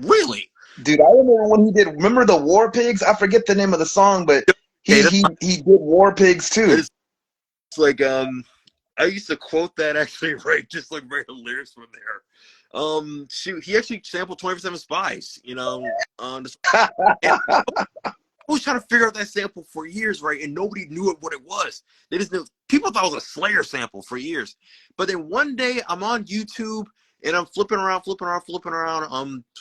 really? Dude, I remember when he did. Remember the War Pigs? I forget the name of the song, but Okay, he did War Pigs too. it's like I used to quote that, actually, right? Just like right the lyrics from there. Shoot, he actually sampled 24/7 Spies, you know, on the, and I was trying to figure out that sample for years, right? And nobody knew what it was. They just knew, people thought it was a Slayer sample for years. But then one day I'm on YouTube and I'm flipping around,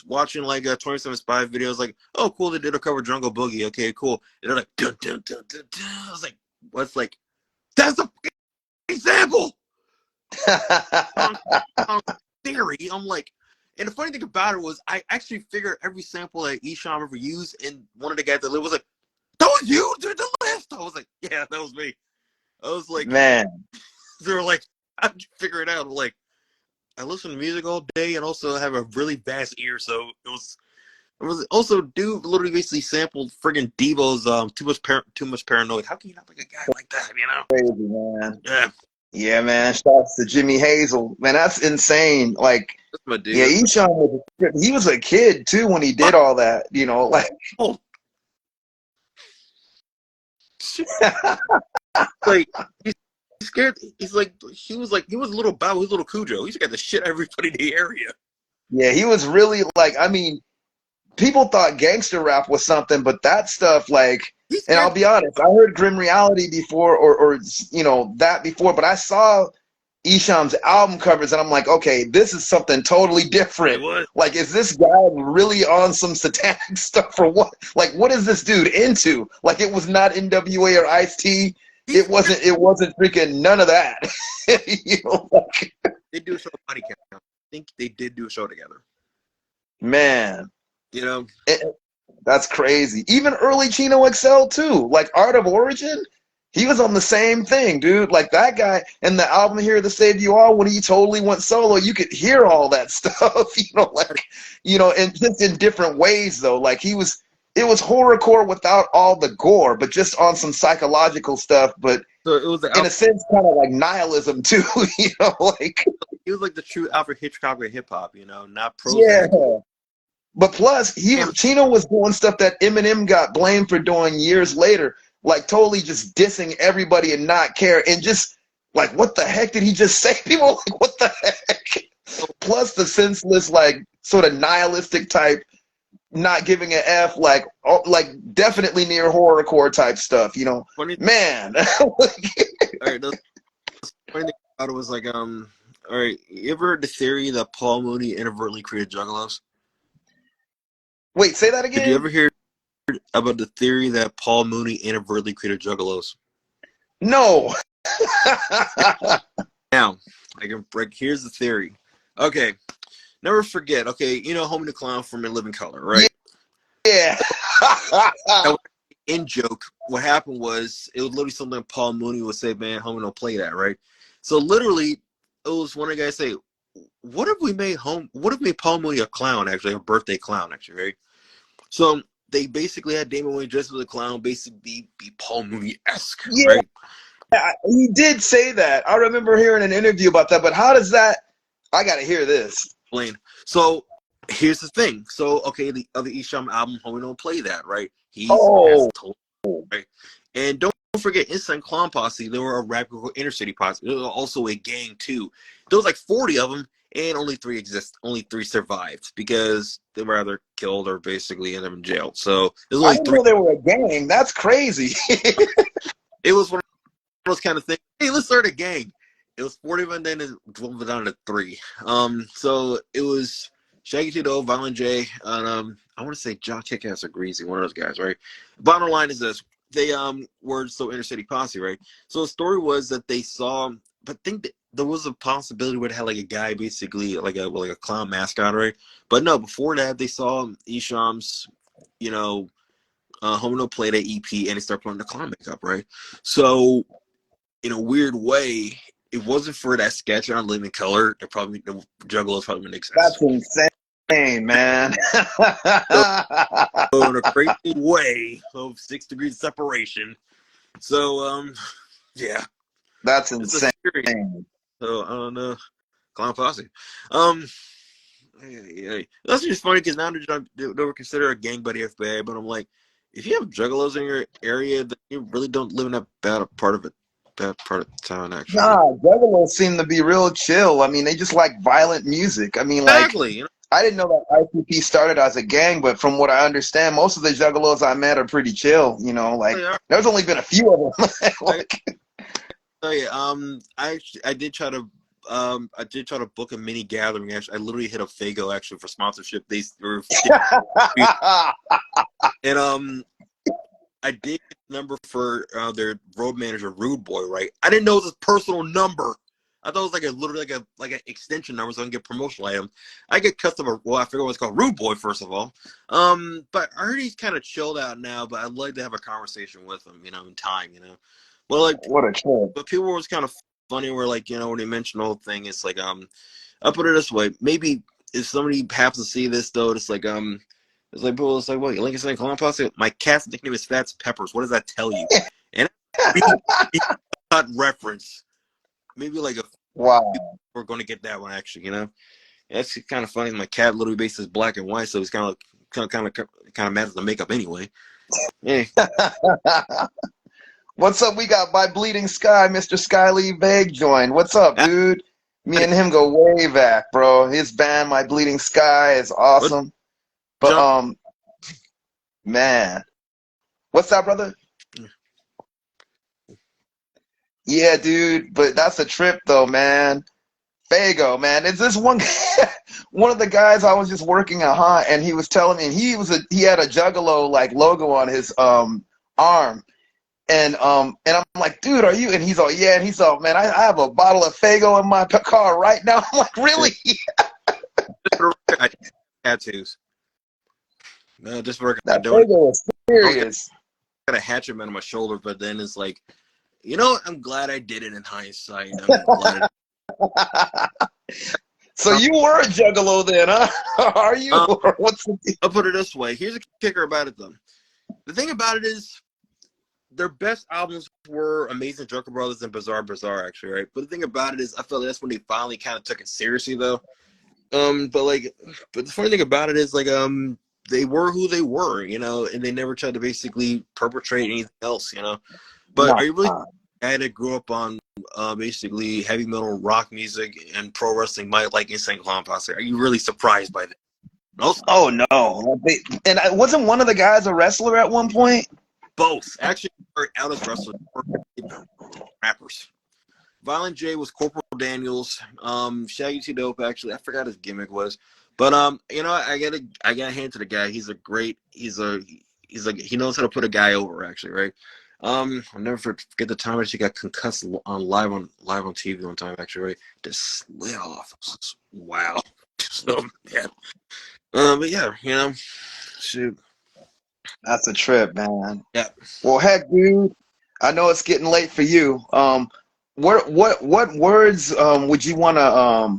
watching like 27 Spy videos, like, oh, cool, they did a cover of Jungle Boogie. Okay, cool. And they're like, dun, dun, dun, dun, dun. I was like, what's like, that's a sample on theory. I'm like, and the funny thing about it was, I actually figured every sample that Isham ever used, and one of the guys that lived was like, that was you did the list. I was like, yeah, that was me. I was like, Man, they were like, how'd you figure it out? I'm like, I listen to music all day and also have a really vast ear, so it was also dude literally basically sampled friggin' Devo's too much paranoid. How can you not like a guy like that, you know? crazy, man. Yeah, Yeah, man. Shouts to Jimmy Hazel. Man, that's insane. Like, that's my dude. yeah, Esham he was a kid too when he did all that, you know, like Oh, like he's scared. He's like he was a little Bow, he was a little Cujo. He's got the shit everybody in the area. yeah, he was really like, I mean, people thought gangster rap was something, but that stuff, like, He's and I'll scared. be honest, I heard Grim Reality before, or you know that before, but I saw Esham's album covers, and I'm like, okay, this is something totally It different. was. Like, is this guy really on some satanic stuff or what? Like, what is this dude into? Like, it was not NWA or Ice-T. He's scared. It wasn't freaking none of that. You know, like, They do a show with Body Count. I think they did do a show together. man, You know, it, that's crazy. Even early Chino XL too, like Art of Origin. He was on the same thing, dude. Like that guy in the album Here to Save You All, when he totally went solo, you could hear all that stuff, you know, like, you know, and just in different ways though. Like it was horrorcore without all the gore, but just on some psychological stuff, but so it was the in a sense kind of like nihilism too, you know, like, he was like the true Alfred Hitchcock of hip hop. You know, not yeah. Prozac. But plus, Chino was doing stuff that Eminem got blamed for doing years later, like totally just dissing everybody and not care, and just like, what the heck did he just say? People were like, what the heck? Plus the senseless, like sort of nihilistic type, not giving a f, like definitely near horrorcore type stuff, you know? Funny. Man, All right, the funny thing about it was like all right, you ever heard the theory that Paul Mooney inadvertently created Juggalos? wait, say that Did you again? ever hear about the theory that Paul Mooney inadvertently created Juggalos? No. Now, I can break. Here's the theory. Okay, never forget. Okay, you know Homie the Clown from In Living Color, right? Yeah. That was in joke. What happened was it was literally something Paul Mooney would say, "Man, Homie don't play that," right? So literally, it was one of the guys say, "What if we made What if we made Paul Mooney a clown? Actually, a birthday clown, actually, right?" So they basically had Damon Wayne dressed as a clown, basically be Paul Mooney-esque, Yeah. right? He did say that. I remember hearing an interview about that, but how does that? I got to hear this. Explain. So here's the thing. So okay, the other Isham album, Homie don't play that, right? He's Oh, told, right? And don't forget Insane Clown Posse. They were a rap group called Inner City Posse. They were also a gang too. There was like 40 of them, and only 3 exist. Only 3 survived because they were either killed or basically ended up in jail. So there's I only didn't 3. know they were a gang. That's crazy. It was one of those kind of things. Hey, let's start a gang. It was 40 of them, then it drove it down to 3. So it was Shaggy 2 Violent J, and I want to say Jock Kickass or Greasy, one of those guys, right? Bottom line is this: they were so Inner City Posse, right? So the story was that they saw, but I think that there was a possibility where it had like a guy, basically like a clown mascot, right? But no, before that they saw Esham's, you know, Home No Play that EP, and they started putting the clown makeup, right? So in a weird way, it wasn't for that sketch on Living Color. The Juggalos probably wouldn't That's exist. insane, man. So in a crazy way of 6 degrees of separation. So yeah, That's it's a insane. theory. So I don't know, Clown Posse. Um, yeah. That's just funny because now they were considered a gang buddy FBI, but I'm like, if you have Juggalos in your area, then you really don't live in that bad part of the town, actually. Nah, Juggalos seem to be real chill. I mean, they just like violent music. I mean, like, Exactly. You know, I didn't know that ICP started as a gang, but from what I understand, most of the Juggalos I met are pretty chill. You know, like, they are. there's only been a few of them. Like, So yeah, I did try to book a mini gathering. Actually, I literally hit a Fago actually for sponsorship. They were, and I did get the number for their road manager, Rude Boy. Right, I didn't know it was his personal number. I thought it was like literally like an extension number, so I can get promotional items. I get customer. Well, I forget what it's called, Rude Boy first of all. But I heard he's kind of chilled out now. But I'd like to have a conversation with him, in time, Well, like, what a trip. but people was kind of funny where, like, when they mentioned the whole thing, it's like, I'll put it this way. Maybe if somebody happens to see this, though, it's like, people, it's like, what, Lincoln St. Columbus Posse? My cat's nickname is Fats Peppers. What does that tell you? And not reference. Maybe like Wow. we're going to get that one, actually, That's kind of funny. My cat literally based is black and white, so he's kind of mad at the makeup anyway. Yeah. What's up? We got by Bleeding Sky, Mr. Skyly Vague joined. What's up, dude? Me and him go way back, bro. His band, My Bleeding Sky, is awesome. But man, what's that, brother? Yeah, dude. But that's a trip, though, man. Fago, man. Is this one one of the guys I was just working at, huh? And he was telling me, and he had a Juggalo like logo on his arm. And I'm like, dude, are you? And he's all, yeah. And he's all, man, I have a bottle of Fago in my car right now. I'm like, really? Tattoos. No, just for That Fago is serious. I got a hatchet on my shoulder, but then it's like, I'm glad I did it in hindsight. I'm glad. So you were a Juggalo then, huh? Are you? Or what's the deal? I'll put it this way. Here's a kicker about it, though. The thing about it is, their best albums were Amazing Joker Brothers and Bizarre Bizarre, actually, right? But the thing about it is, I feel like that's when they finally kind of took it seriously, though. But the funny thing about it is, like, they were who they were, and they never tried to basically perpetrate anything else, But are you really a guy that grew up on basically heavy metal rock music and pro wrestling might like Insane Clown Posse? Are you really surprised by that? Also, Oh no! And I wasn't one of the guys a wrestler at one point. both actually were out as wrestlers, rappers. Violent J was Corporal Daniels. Shaggy T Dope, actually, I forgot his gimmick was, but I gotta hand to the guy. He's he knows how to put a guy over, actually, right? I'll never forget the time that she got concussed on live on TV one time, actually, right? Just slid off. Wow. So yeah. But yeah, shoot. That's a trip, man. Yeah. Well, heck, dude. I know it's getting late for you. What words would you want to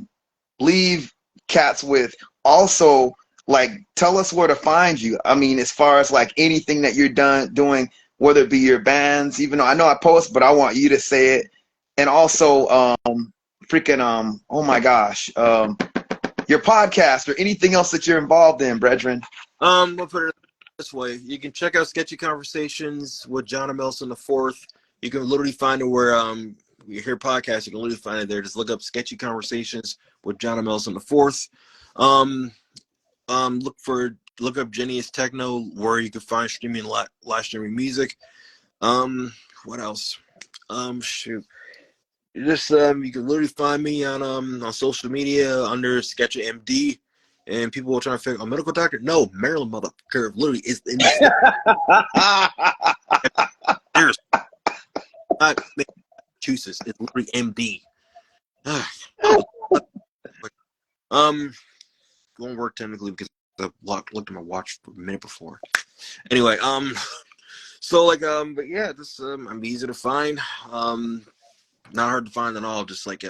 leave cats with? Also, like, tell us where to find you. I mean, as far as like anything that you're doing, whether it be your bands, even though I know I post, but I want you to say it. And also, oh my gosh, your podcast or anything else that you're involved in, brethren. We'll put it this way. You can check out Sketchy Conversations with John and Ellison the Fourth You can literally find it where you hear podcasts. You can literally find it there. Just look up Sketchy Conversations with John and Ellison the Fourth. Um, look up Genius Techno, where you can find streaming live streaming music. What else? Shoot. Just you can literally find me on social media under Sketcher MD, and people will try to figure a medical doctor. No, Maryland motherfucker literally is in the there's not Massachusetts. It's literally MD. Won't work technically because I looked at my watch for a minute before. Anyway, so like but yeah, this I'm easy to find. Not hard to find at all. Just like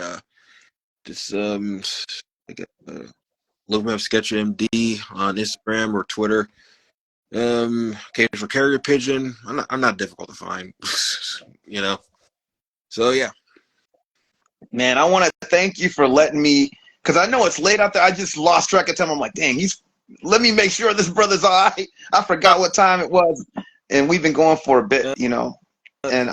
look me up Sketcher MD on Instagram or Twitter. Okay, for Carrier Pigeon, I'm not difficult to find. You know. So yeah. Man, I want to thank you for letting me, because I know it's late out there. I just lost track of time. I'm like, dang, let me make sure this brother's all right. I forgot what time it was, and we've been going for a bit, you know. And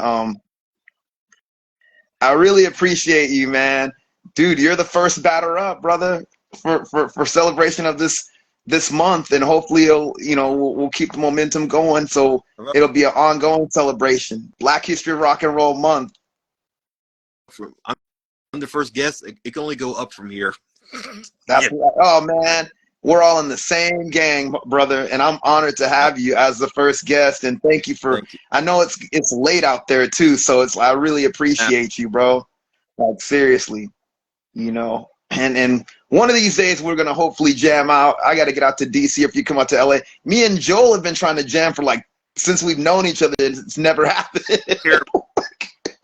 I really appreciate you, man. Dude, you're the first batter up, brother, for celebration of this month, and hopefully we'll keep the momentum going, so it'll be an ongoing celebration. Black History Rock and Roll Month. I'm the first guest. It can only go up from here. Oh man, we're all in the same gang, brother, and I'm honored to have you as the first guest. And thank you for. Thank you. I know it's late out there too, so I really appreciate you, bro. Like seriously, you know. And one of these days we're gonna hopefully jam out. I got to get out to DC if you come out to LA. Me and Joel have been trying to jam for since we've known each other. It's never happened.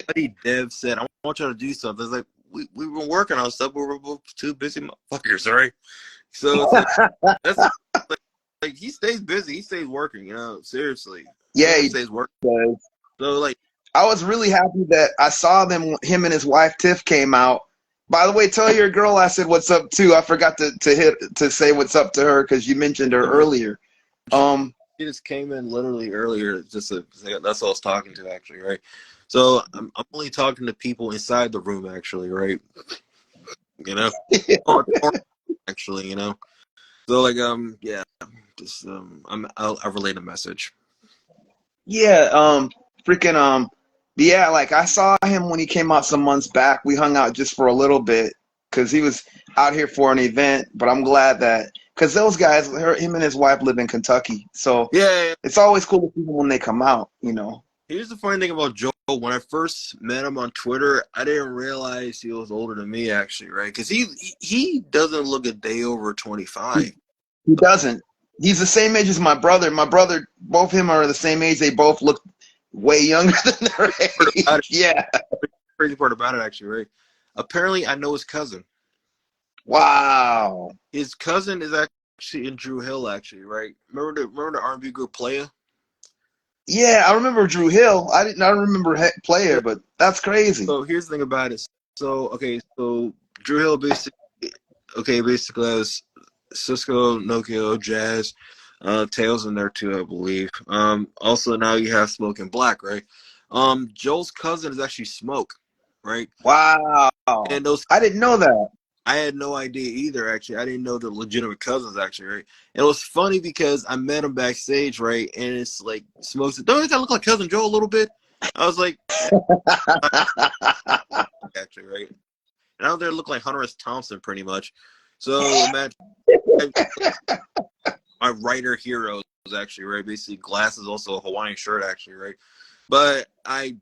Buddy Dev said, "I want you to do something." It's like we've been working on stuff, but we're both too busy motherfuckers, right? So it's that's like he stays busy, he stays working, you know. Seriously, yeah, he stays working. So like, I was really happy that I saw them. Him and his wife Tiff came out. By the way, tell your girl I said what's up too. I forgot to say what's up to her because you mentioned her earlier. She just came in literally earlier. That's what I was talking to actually, right? So I'm only talking to people inside the room, actually, right? You know, actually, you know. So like, yeah, just I'll relay the message. Yeah, yeah. Like I saw him when he came out some months back. We hung out just for a little bit because he was out here for an event. But I'm glad that because those guys, him and his wife live in Kentucky, so yeah, it's always cool to see them when they come out, you know. Here's the funny thing about Joel. When I first met him on Twitter, I didn't realize he was older than me, actually, right? Because he doesn't look a day over 25. He doesn't. He's the same age as my brother. My brother, both of him are the same age. They both look way younger than their age. Yeah. Crazy part about it, actually, right? Apparently, I know his cousin. Wow. His cousin is actually in Drew Hill, actually, right? Remember the R&B group Playa? Yeah, I remember Drew Hill. I don't remember Player, but that's crazy. So here's the thing about it. So Drew Hill basically has Cisco, Nokia, Jazz, Tails in there too, I believe. Also now you have Smoke and Black, right? Joel's cousin is actually Smoke, right? Wow. And I didn't know that. I had no idea either, actually. I didn't know the legitimate cousins, actually, right? And it was funny because I met him backstage, right? And it's like, Smoke said, don't I look like Cousin Joe a little bit? I was like, actually, right? And out there look like Hunter S. Thompson, pretty much. So imagine my writer heroes, actually, right? Basically, glasses, also a Hawaiian shirt, actually, right? But I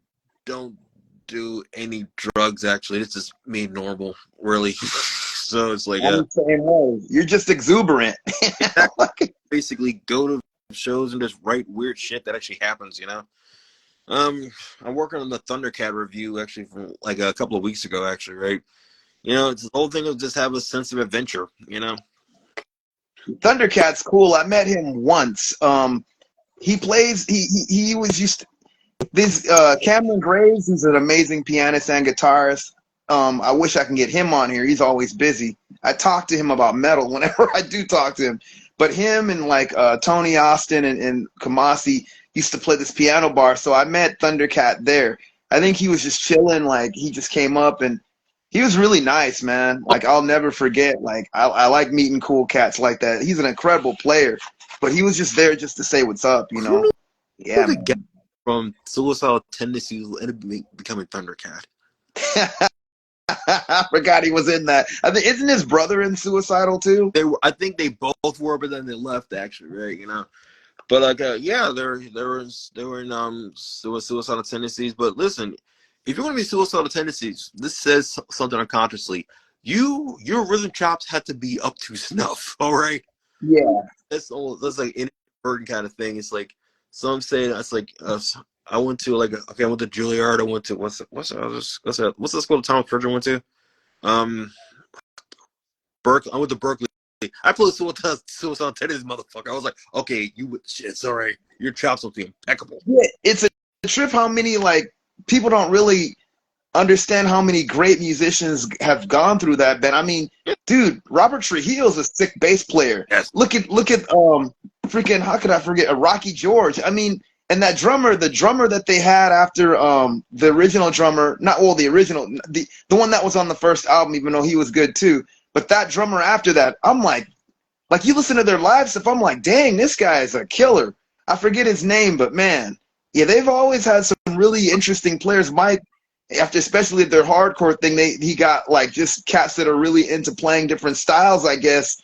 don't do any drugs, actually. It's just me normal, really. So it's like I'm the same way. You're just exuberant. Basically go to shows and just write weird shit that actually happens, you know. I'm working on the Thundercat review actually from like a couple of weeks ago, actually, right? You know, it's the whole thing of just have a sense of adventure, you know. Thundercat's cool. I met him once. He plays he was used to this Cameron Graves is an amazing pianist and guitarist. I wish I can get him on here. He's always busy. I talk to him about metal whenever I do talk to him. But him and like Tony Austin and Kamasi used to play this piano bar. So I met Thundercat there. I think he was just chilling. Like he just came up and he was really nice, man. Like I'll never forget. Like I like meeting cool cats like that. He's an incredible player, but he was just there just to say what's up, you Who know. knew Yeah, the guy man. from suicidal tendencies will end up becoming Thundercat? I forgot he was in that. I think isn't his brother in Suicidal too? I think they both were, but then they left actually, right? But like, yeah, they were in suicidal tendencies. But listen, if you're going to be suicidal tendencies, this says something unconsciously. Your rhythm chops have to be up to snuff. All right, Yeah. that's like inadvertent kind of thing. It's like some say that's like I went to I went to Juilliard. I went to what's the school Thomas Pritchard went to? Berkeley. I went to Berkeley. I played suicidal tendencies, motherfucker. I was like, okay, shit, sorry, your chops will be impeccable. Yeah, it's a trip how many like people don't really understand how many great musicians have gone through that band. I mean, dude, Robert Trujillo's a sick bass player. Yes. Look at freaking how could I forget Rocky George? I mean, and that drummer, the drummer that they had after the original drummer, not well the original the one that was on the first album, even though he was good too. But that drummer after that, I'm like you listen to their live stuff, I'm like, dang, this guy is a killer. I forget his name, but man, yeah, they've always had some really interesting players. Mike, after especially their hardcore thing, he got like just cats that are really into playing different styles, I guess.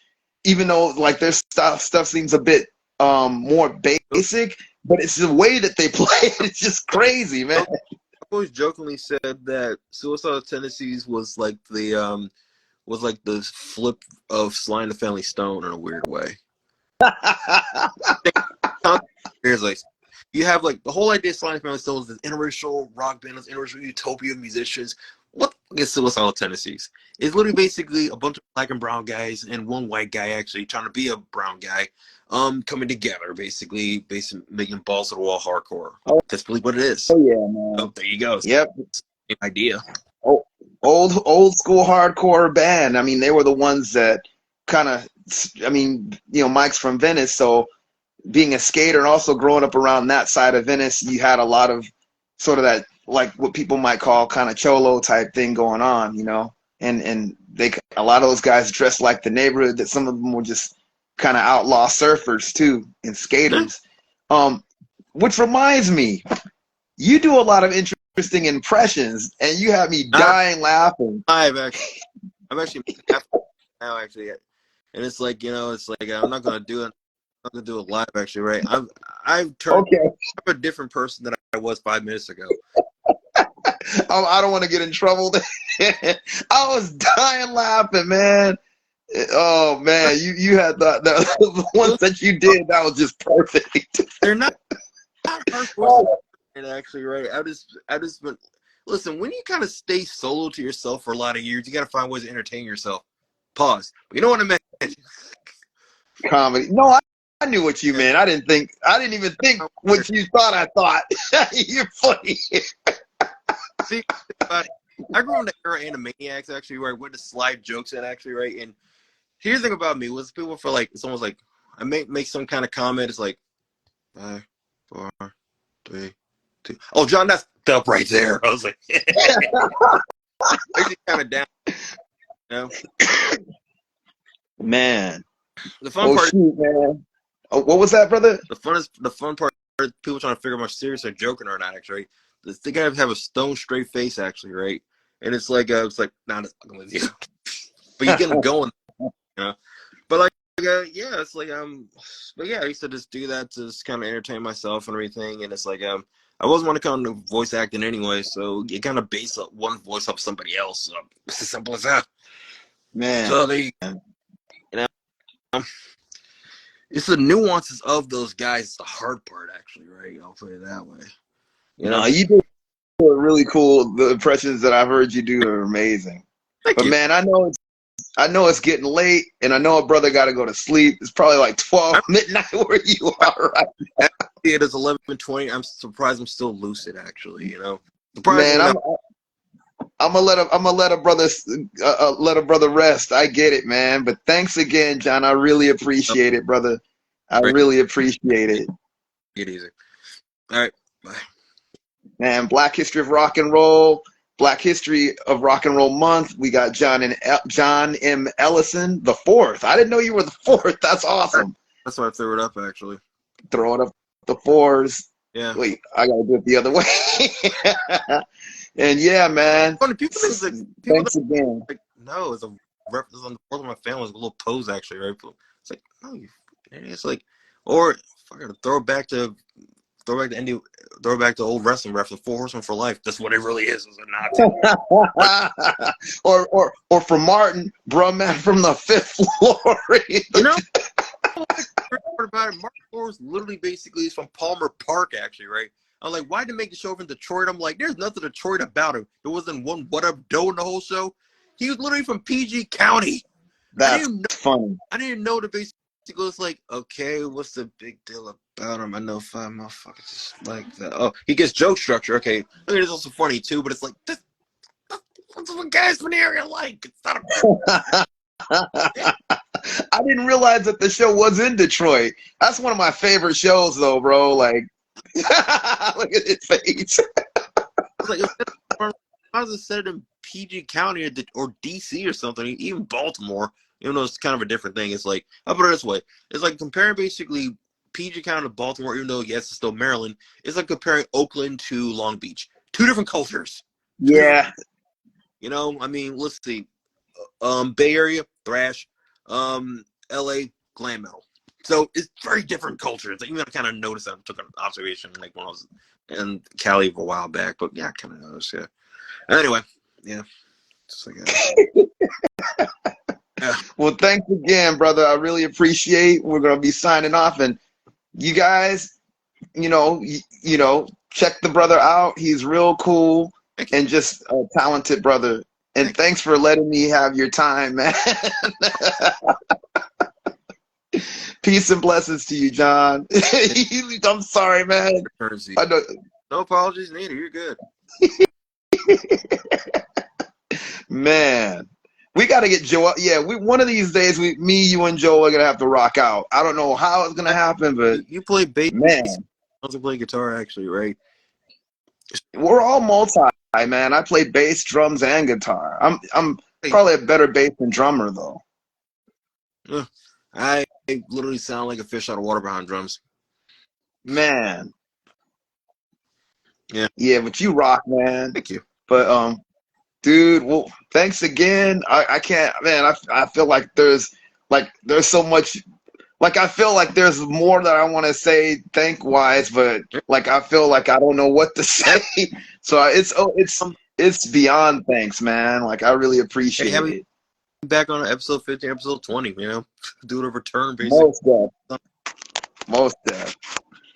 Even though like their stuff seems a bit more basic, but it's the way that they play it. It's just crazy, man. I've always jokingly said that suicidal tendencies was like the flip of Sly and the Family Stone in a weird way. Here's like you have like the whole idea of Sly and the Family Stone is this interracial rock band, this interracial utopia of musicians. What is suicidal tendencies? It's literally basically a bunch of black and brown guys and one white guy actually trying to be a brown guy, coming together, basically making balls to the wall hardcore. That's really what it is. Oh yeah, man. Oh, there you go. Yep. Same idea. Oh, old school hardcore band. I mean, they were the ones that kind of. I mean, you know, Mike's from Venice, so being a skater and also growing up around that side of Venice, you had a lot of sort of that, like what people might call kind of cholo type thing going on, you know, and a lot of those guys dressed like the neighborhood, that some of them were just kind of outlaw surfers too and skaters. Which reminds me, you do a lot of interesting impressions and you have me dying laughing. I'm actually now actually, and it's like, it's like I'm not gonna do it. I'm gonna do it live, actually, right? I've turned. Okay. I'm a different person than I was 5 minutes ago. I don't want to get in trouble. I was dying laughing, man. Oh man, you had the ones that you did. That was just perfect. They're not hard, actually, right? I just been listen. When you kind of stay solo to yourself for a lot of years, you got to find ways to entertain yourself. Pause. But you know what I meant? Comedy. No, I knew what you meant. I didn't even think what you thought I thought. You're funny. See, I grew up in the era of Animaniacs, actually, where I went to slide jokes in, actually, right? And here's the thing about me was people feel like it's almost like I make some kind of comment. It's like 5, 4, 3, 2. Oh, John, that's up right there. I was like, actually kind of down, you know. Man, The fun part. Shoot, man. Oh, what was that, brother? The fun part is people trying to figure out how serious they're joking or not. Actually, right? They gotta have a stone straight face, actually, right? And it's like nah, I'm fucking with you, but you get them going, you know. But like, yeah, it's like but yeah, I used to just do that to just kind of entertain myself and everything. And it's like I wasn't want to come to voice acting anyway, so you kind of base up one voice off somebody else. So it's as simple as that. Man, so they, it's the nuances of those guys. It's the hard part, actually, right? I'll put it that way. You know, you do really cool. The impressions that I've heard you do are amazing. Thank you. Man, I know it's getting late, and I know a brother got to go to sleep. It's probably like 12 midnight where you are right now. It is 11:20. I'm surprised I'm still lucid, actually. You know, man, I'm gonna let a brother rest. I get it, man. But thanks again, John. I really appreciate it, brother. I really appreciate it. Get easy. All right, bye. Man, Black History of Rock and Roll, Black History of Rock and Roll Month. We got John M. Ellison, the fourth. I didn't know you were the fourth. That's awesome. That's why I threw it up, actually. Throw it up the fours. Yeah. Wait, I gotta do it the other way. And yeah, man. Funny, people think like, Thanks again. like, no, it's a reference on the fourth of my family. It's a little pose, actually, right? It's like, no, it's like, or if I gotta throw it back to old wrestling ref, the Four Horsemen for life. That's what it really is. It's a not. or for Martin, bro, man, from the fifth floor. You know, about it, Mark Flores literally basically is from Palmer Park, actually, right? I'm like, why did they make the show from Detroit? I'm like, there's nothing Detroit about him. There wasn't one what up dough in the whole show. He was literally from PG County. That's funny. I didn't know that basically it's like, okay, what's the big deal about him? I know five motherfuckers just like that. Oh, he gets joke structure. Okay. I mean, it's also funny too, but it's like, that's what guys from the area like. It's not a I didn't realize that the show was in Detroit. That's one of my favorite shows, though, bro. Like, look at his face. It's like, I was said in PG County or DC or something, even Baltimore, even though it's kind of a different thing. It's like, I'll put it this way. It's like comparing basically PG County to Baltimore, even though, yes, it's still Maryland. It's like comparing Oakland to Long Beach. Two different cultures. Yeah. You know, I mean, let's see. Bay Area, thrash. LA, glam metal. So it's very different cultures. Like, even I kind of noticed that. I took an observation like when I was in Cali a while back. But yeah, I kind of noticed, yeah. Anyway, yeah. Just like yeah. Well, thanks again, brother. I really appreciate. We're gonna be signing off, and you guys, you know, check the brother out. He's real cool and just a talented brother. And thanks for letting me have your time, man. Peace and blessings to you, John. I'm sorry, man. I know. No apologies needed. You're good. Man, we got to get Joe. Yeah, one of these days, me, you, and Joe are gonna have to rock out. I don't know how it's gonna happen, but you play bass. Man, I also play guitar, actually, right? We're all multi, man. I play bass, drums, and guitar. I'm probably a better bass and drummer, though. I literally sound like a fish out of water behind drums. Man. Yeah. Yeah, but you rock, man. Thank you. But dude, well, thanks again. I can't, man. I feel like there's so much. Like, I feel like there's more that I want to say thank-wise, but like I feel like I don't know what to say. So it's beyond thanks, man. Like, I really appreciate it. Back on episode 15, episode 20, you know, do a return, basically. Most def.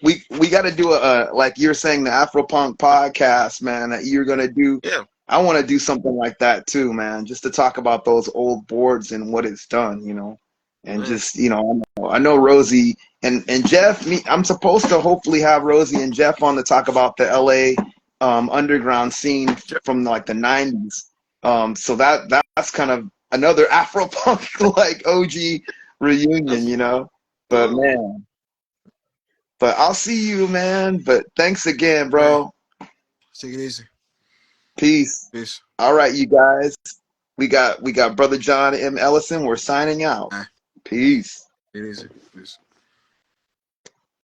We got to do like you're saying, the Afropunk podcast, man, that you're gonna do. Yeah. I want to do something like that too, man, just to talk about those old boards and what it's done, you know. And just, you know, I know Rosie and Jeff. I'm supposed to hopefully have Rosie and Jeff on to talk about the LA underground scene from like the 90s. So that's kind of another Afropunk like OG reunion, you know. But man, but I'll see you, man. But thanks again, bro. Take it easy. Peace. Peace. All right, you guys. We got brother John M. Ellison. We're signing out. Peace. Take it easy. Peace.